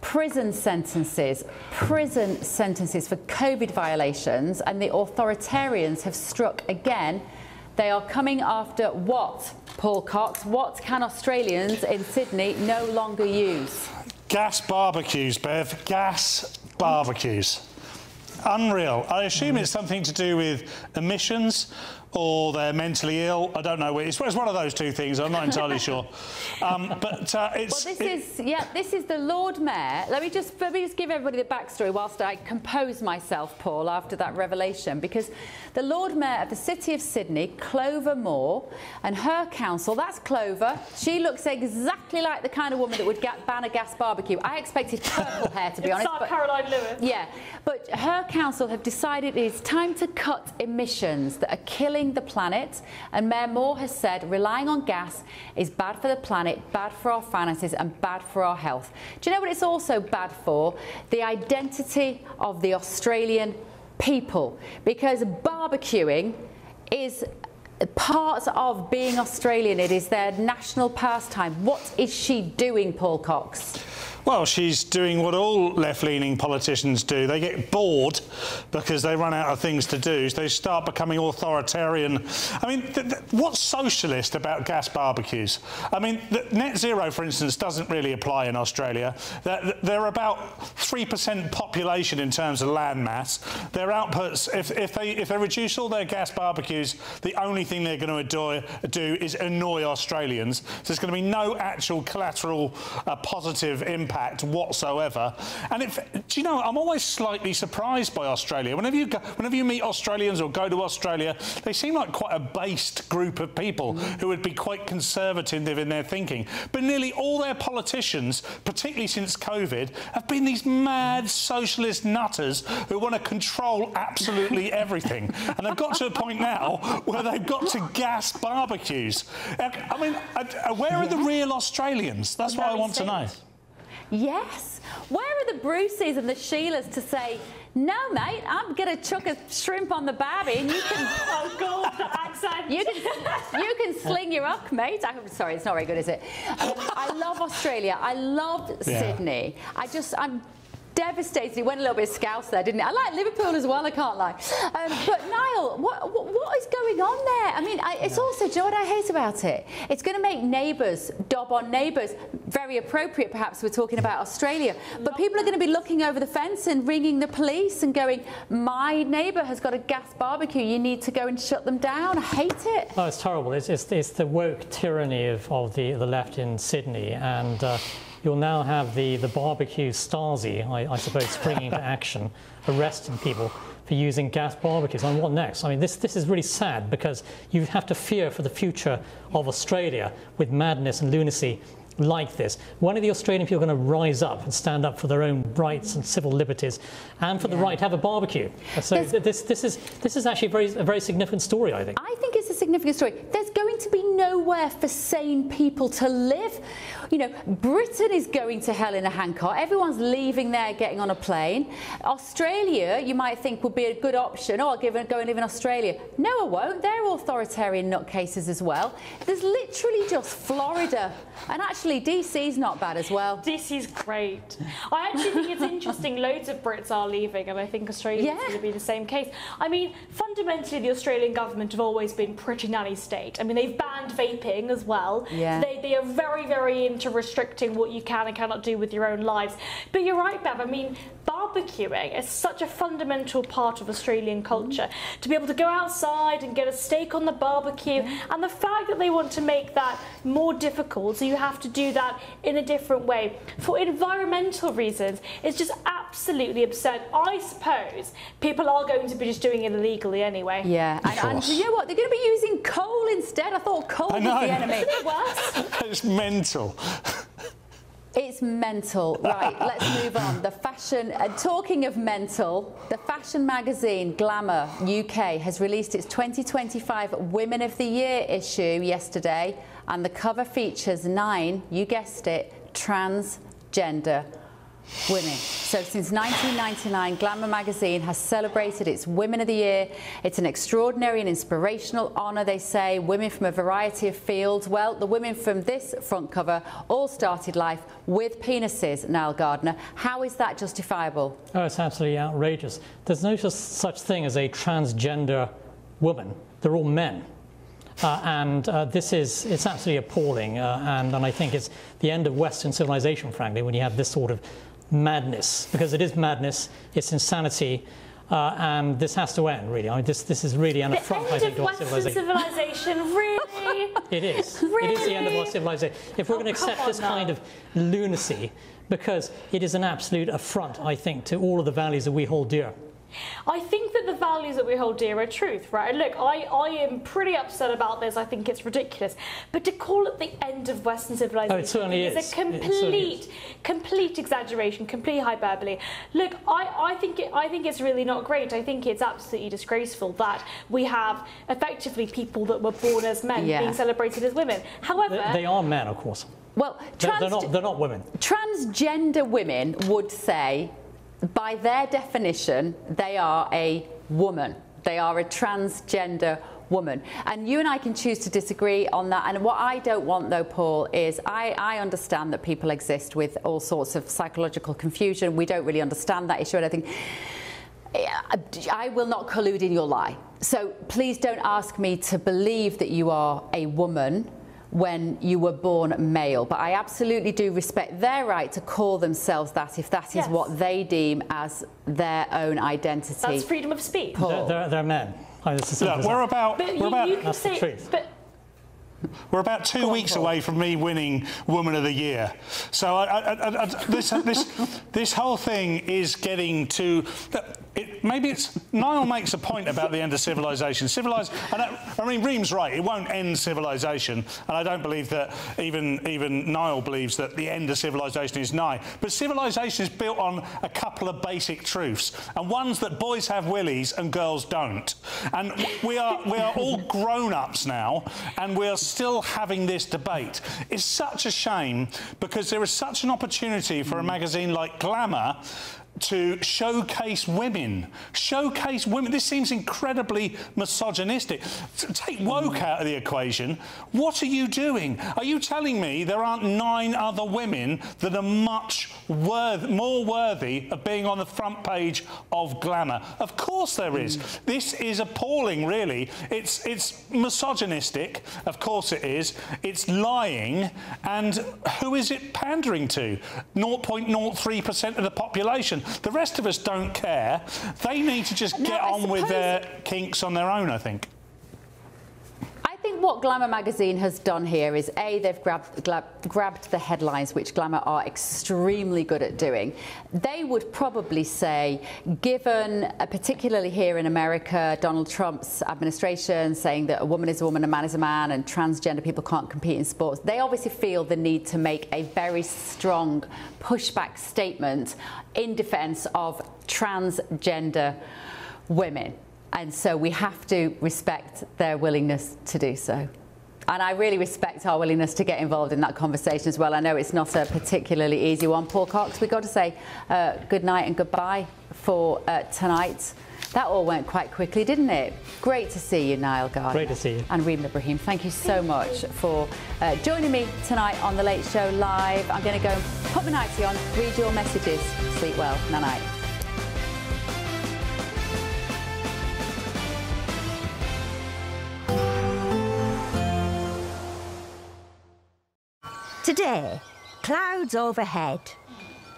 prison sentences for COVID violations, and the authoritarians have struck again. They are coming after what, Paul Cox? What can Australians in Sydney no longer use? Gas barbecues, Bev. Gas barbecues. Unreal. I assume it's something to do with emissions, or they're mentally ill. I don't know. It's one of those two things. I'm not entirely sure. But it's... Well, this is the Lord Mayor. Let me just give everybody the backstory whilst I compose myself, Paul, after that revelation, because the Lord Mayor of the City of Sydney, Clover Moore, and her council, that's Clover. She looks exactly like the kind of woman that would ban a gas barbecue. I expected purple hair, to be honest. It's Caroline Lewis. Yeah, but her council have decided it is time to cut emissions that are killing the planet, and Mayor Moore has said relying on gas is bad for the planet, bad for our finances, and bad for our health. Do you know what it's also bad for? The identity of the Australian people, because barbecuing is part of being Australian. It is their national pastime. What is she doing, Paul Cox? Well, she's doing what all left-leaning politicians do. They get bored because they run out of things to do, so they start becoming authoritarian. I mean, what's socialist about gas barbecues? I mean, net zero, for instance, doesn't really apply in Australia. They're about 3% population in terms of land mass. Their outputs, if they reduce all their gas barbecues, the only thing they're going to do is annoy Australians. So there's going to be no actual collateral positive impact whatsoever. And do you know, I'm always slightly surprised by Australia. Whenever you meet Australians or go to Australia, they seem like quite a based group of people who would be quite conservative in their thinking. But nearly all their politicians, particularly since COVID, have been these mad socialist nutters who want to control absolutely everything. And they've got to a point now where they've got to gas barbecues. I mean, where are the real Australians? That's what I want to know. Yes. Where are the Bruces and the Sheilas to say, no, mate, I'm going to chuck a shrimp on the barbie and you can... Oh, God, the accent. You can sling your hook, mate. I'm sorry, it's not very good, is it? I love Australia. I love Sydney. devastated. It went a little bit scouse there, didn't it? I like Liverpool as well, I can't lie. But Niall, what is going on there? I mean, it's also, do you know what I hate about it? It's going to make neighbours dob on neighbours. Very appropriate, perhaps, we're talking about Australia. But people are going to be looking over the fence and ringing the police and going, my neighbour has got a gas barbecue, you need to go and shut them down. I hate it. Oh, it's terrible. It's the woke tyranny of the left in Sydney, and you'll now have the barbecue Stasi, I suppose, springing to action, arresting people for using gas barbecues. And what next? I mean, this is really sad, because you have to fear for the future of Australia with madness and lunacy like this. When are the Australian people going to rise up and stand up for their own rights and civil liberties, and for the right to have a barbecue? So this is actually a very significant story, I think. I think it's a significant story. There's going to be nowhere for sane people to live. You know, Britain is going to hell in a handcart. Everyone's leaving there, getting on a plane. Australia, you might think, would be a good option. Oh, I'll go and live in Australia. No, I won't. They're authoritarian nutcases as well. There's literally just Florida. And actually, DC's not bad as well. DC's great. I actually think it's interesting. Loads of Brits are leaving, and I think Australia's going to be the same case. I mean, fundamentally, the Australian government have always been pretty nanny state. I mean, they've banned vaping as well. Yeah. They are very, very into restricting what you can and cannot do with your own lives. But you're right, Bev. I mean, barbecuing is such a fundamental part of Australian culture. To be able to go outside and get a steak on the barbecue, and the fact that they want to make that more difficult, so you have to do that in a different way for environmental reasons, is just absolutely absurd. I suppose people are going to be just doing it illegally anyway. Yeah, and you know what? They're going to be using coal instead. I thought coal was the enemy. Isn't it worse? It's mental. It's mental. Right, let's move on. The fashion, talking of mental, the fashion magazine Glamour UK has released its 2025 Women of the Year issue yesterday, and the cover features 9, you guessed it, transgender women. So since 1999, Glamour magazine has celebrated its Women of the Year. It's an extraordinary and inspirational honour, they say. Women from a variety of fields. Well, the women from this front cover all started life with penises, Niall Gardner. How is that justifiable? Oh, it's absolutely outrageous. There's no such thing as a transgender woman. They're all men. It's absolutely appalling, and I think it's the end of Western civilization, frankly, when you have this sort of madness, because it is madness, it's insanity, and this has to end, really. I mean, this is really an affront, I think, to our civilization. Really? It is. Really? It is the end of our civilization. If we're going to accept this kind of lunacy, because it is an absolute affront, I think, to all of the values that we hold dear. I think that the values that we hold dear are truth, right? And look, I am pretty upset about this. I think it's ridiculous. But to call it the end of Western civilization is a complete exaggeration, complete hyperbole. Look, I think it's really not great. I think it's absolutely disgraceful that we have effectively people that were born as men being celebrated as women. However, they are men, of course. Well, they're not women. Transgender women would say, by their definition, they are a woman. They are a transgender woman. And you and I can choose to disagree on that. And what I don't want, though, Paul, is I understand that people exist with all sorts of psychological confusion. We don't really understand that issue. And I think I will not collude in your lie. So please don't ask me to believe that you are a woman when you were born male, but I absolutely do respect their right to call themselves that if that is what they deem as their own identity. That's freedom of speech. They're men. Look, we're about that's the truth. We're about 2 weeks away from me winning Woman of the Year. So this whole thing is getting to... maybe it's... Niall makes a point about the end of civilization. I mean, Reem's right. It won't end civilization. And I don't believe that even Niall believes that the end of civilization is nigh. But civilization is built on a couple of basic truths. And one's that boys have willies and girls don't. And we are all grown-ups now. And we are still having this debate. It's such a shame because there is such an opportunity for a magazine like Glamour to showcase women. Showcase women. This seems incredibly misogynistic. Take woke out of the equation. What are you doing? Are you telling me there aren't 9 other women that are much more worthy of being on the front page of Glamour? Of course there is. This is appalling, really. It's misogynistic. Of course it is. It's lying. And who is it pandering to? 0.03% of the population. The rest of us don't care. They need to just get on with their kinks on their own, I think. I think what Glamour magazine has done here is, A, they've grabbed the headlines, which Glamour are extremely good at doing. They would probably say, given, particularly here in America, Donald Trump's administration saying that a woman is a woman, a man is a man, and transgender people can't compete in sports, they obviously feel the need to make a very strong pushback statement in defence of transgender women. And so we have to respect their willingness to do so. And I really respect our willingness to get involved in that conversation as well. I know it's not a particularly easy one. Paul Cox, we've got to say good night and goodbye for tonight. That all went quite quickly, didn't it? Great to see you, Niall Gardner. Great to see you. And Reem Ibrahim, thank you so much for joining me tonight on The Late Show Live. I'm going to go and put my nightie on, read your messages. Sleep well. Night-night. Today, clouds overhead,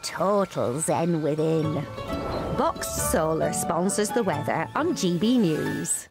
total zen within. Boxed Solar sponsors the weather on GB News.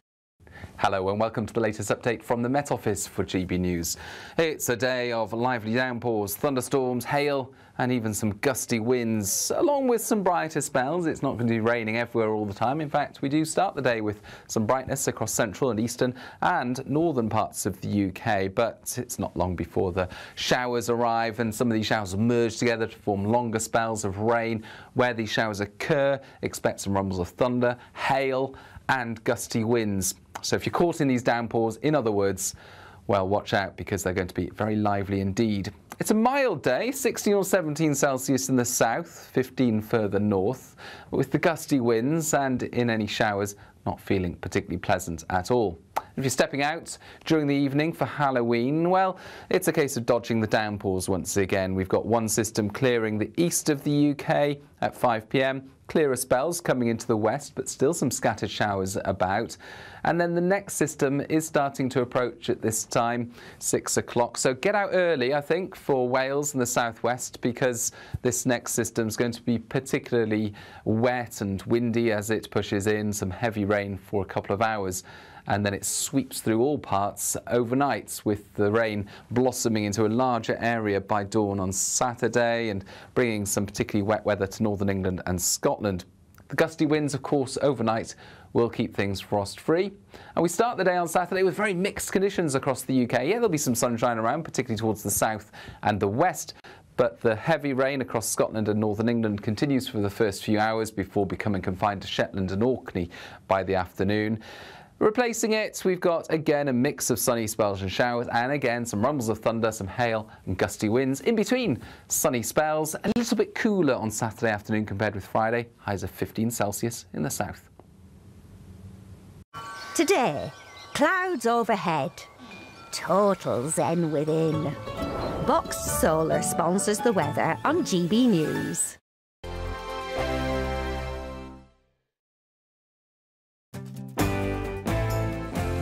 Hello and welcome to the latest update from the Met Office for GB News. It's a day of lively downpours, thunderstorms, hail and even some gusty winds, along with some brighter spells. It's not going to be raining everywhere all the time. In fact, we do start the day with some brightness across central and eastern and northern parts of the UK, but it's not long before the showers arrive and some of these showers merge together to form longer spells of rain. Where these showers occur, expect some rumbles of thunder, hail and gusty winds. So if you're caught in these downpours, in other words, well, watch out because they're going to be very lively indeed. It's a mild day, 16 or 17 Celsius in the south, 15 further north, with the gusty winds and in any showers not feeling particularly pleasant at all. If you're stepping out during the evening for Halloween, well, it's a case of dodging the downpours once again. We've got one system clearing the east of the UK at 5 p.m, clearer spells coming into the west, but still some scattered showers about. And then the next system is starting to approach at this time, 6 o'clock. So get out early, I think, for Wales and the southwest, because this next system is going to be particularly wet and windy as it pushes in some heavy rain for a couple of hours. And then it sweeps through all parts overnight, with the rain blossoming into a larger area by dawn on Saturday and bringing some particularly wet weather to northern England and Scotland. The gusty winds, of course, overnight will keep things frost-free. And we start the day on Saturday with very mixed conditions across the UK. Yeah, there'll be some sunshine around, particularly towards the south and the west. But the heavy rain across Scotland and northern England continues for the first few hours before becoming confined to Shetland and Orkney by the afternoon. Replacing it, we've got again a mix of sunny spells and showers, and again some rumbles of thunder, some hail and gusty winds. In between sunny spells, a little bit cooler on Saturday afternoon compared with Friday, highs of 15 Celsius in the south. Today, clouds overhead, total zen within. Boxed Solar sponsors the weather on GB News.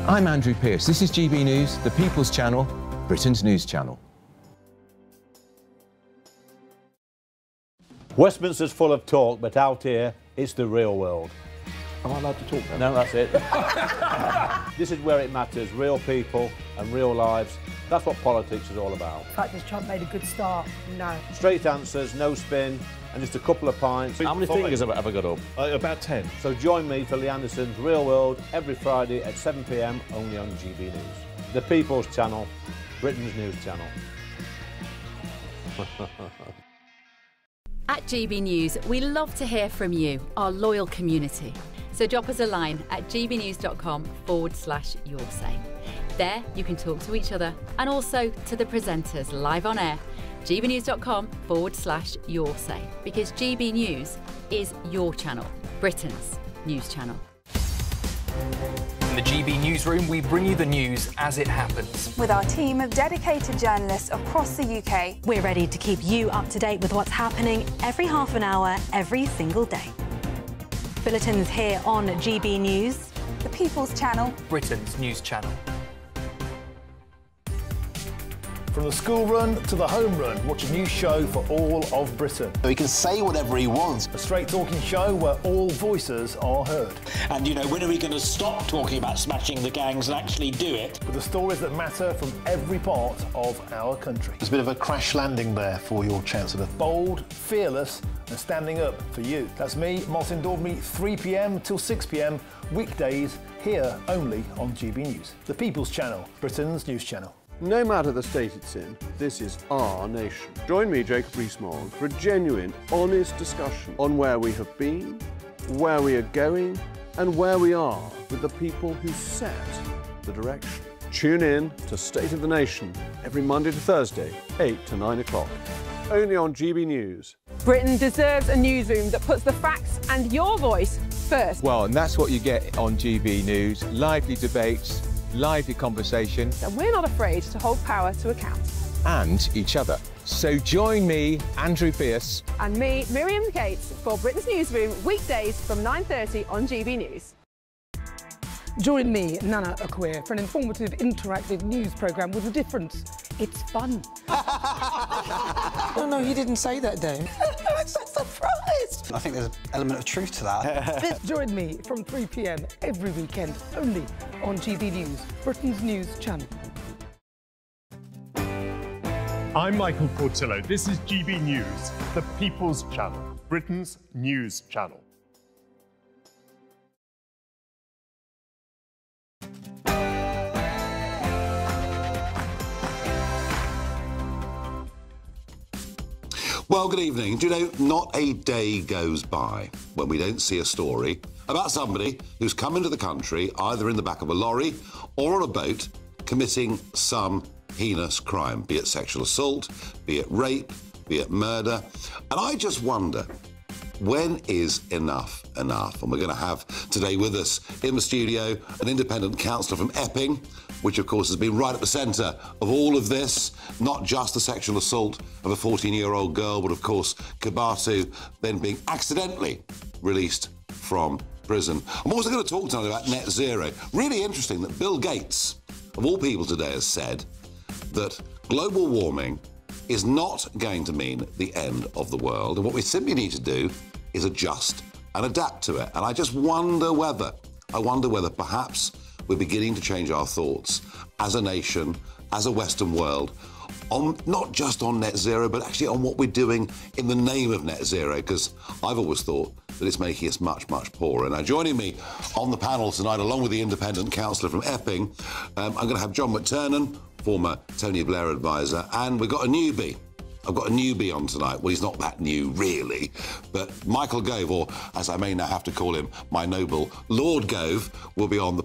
I'm Andrew Pearce. This is GB News, the People's Channel, Britain's news channel. Westminster's full of talk, but out here, it's the real world. Am I allowed to talk then? No, that's it. This is where it matters, real people and real lives. That's what politics is all about. In fact, has Trump made a good start? No. Straight answers, no spin, and just a couple of pints. How many fingers have I got up? About 10. So join me for Lee Anderson's Real World every Friday at 7 p.m, only on GB News. The People's Channel, Britain's news channel. At GB News, we love to hear from you, our loyal community. So drop us a line at gbnews.com/yoursay. There you can talk to each other and also to the presenters live on air, gbnews.com/yoursay, because GB News is your channel, Britain's news channel. In the GB Newsroom, we bring you the news as it happens. With our team of dedicated journalists across the UK, we're ready to keep you up to date with what's happening every half an hour, every single day. Bulletins here on GB News, the People's Channel, Britain's news channel. From the school run to the home run, watch a new show for all of Britain. He can say whatever he wants. A straight talking show where all voices are heard. And, you know, when are we going to stop talking about smashing the gangs and actually do it? With the stories that matter from every part of our country. There's a bit of a crash landing there for your Chancellor. Bold, fearless and standing up for you. That's me, Martin Daubney, 3 p.m. till 6 p.m, weekdays, here only on GB News. The People's Channel, Britain's news channel. No matter the state it's in, this is our nation. Join me, Jacob Rees-Mogg, for a genuine, honest discussion on where we have been, where we are going, and where we are with the people who set the direction. Tune in to State of the Nation every Monday to Thursday, 8 to 9 o'clock, only on GB News. Britain deserves a newsroom that puts the facts and your voice first. Well, and that's what you get on GB News. Lively debates, lively conversation. And we're not afraid to hold power to account. And each other. So join me, Andrew Pierce. And me, Miriam Gates, for Britain's Newsroom, weekdays from 9:30 on GB News. Join me, Nana Akwe, for an informative, interactive news programme with a difference. It's fun. No, you didn't say that, Dave. I'm so surprised. I think there's an element of truth to that. Join me from 3 p.m. every weekend, only on GB News, Britain's news channel. I'm Michael Portillo. This is GB News, the People's Channel, Britain's news channel. Well, good evening. Do you know, not a day goes by when we don't see a story about somebody who's come into the country either in the back of a lorry or on a boat committing some heinous crime, be it sexual assault, be it rape, be it murder. And I just wonder, when is enough enough? And we're going to have today with us in the studio an independent counsellor from Epping, which of course has been right at the centre of all of this, not just the sexual assault of a 14-year-old girl, but of course Kibatu then being accidentally released from prison. I'm also going to talk tonight about net zero. Really interesting that Bill Gates, of all people today, has said that global warming is not going to mean the end of the world, and what we simply need to do is adjust and adapt to it. And I just wonder whether perhaps we're beginning to change our thoughts as a nation, as a Western world, on not just on net zero, but actually on what we're doing in the name of net zero, because I've always thought that it's making us much, much poorer. Now, joining me on the panel tonight, along with the independent counsellor from Epping, I'm going to have John McTernan, former Tony Blair advisor, and we've got a newbie. I've got a newbie on tonight. Well, he's not that new, really, but Michael Gove, or as I may now have to call him, my noble Lord Gove, will be on the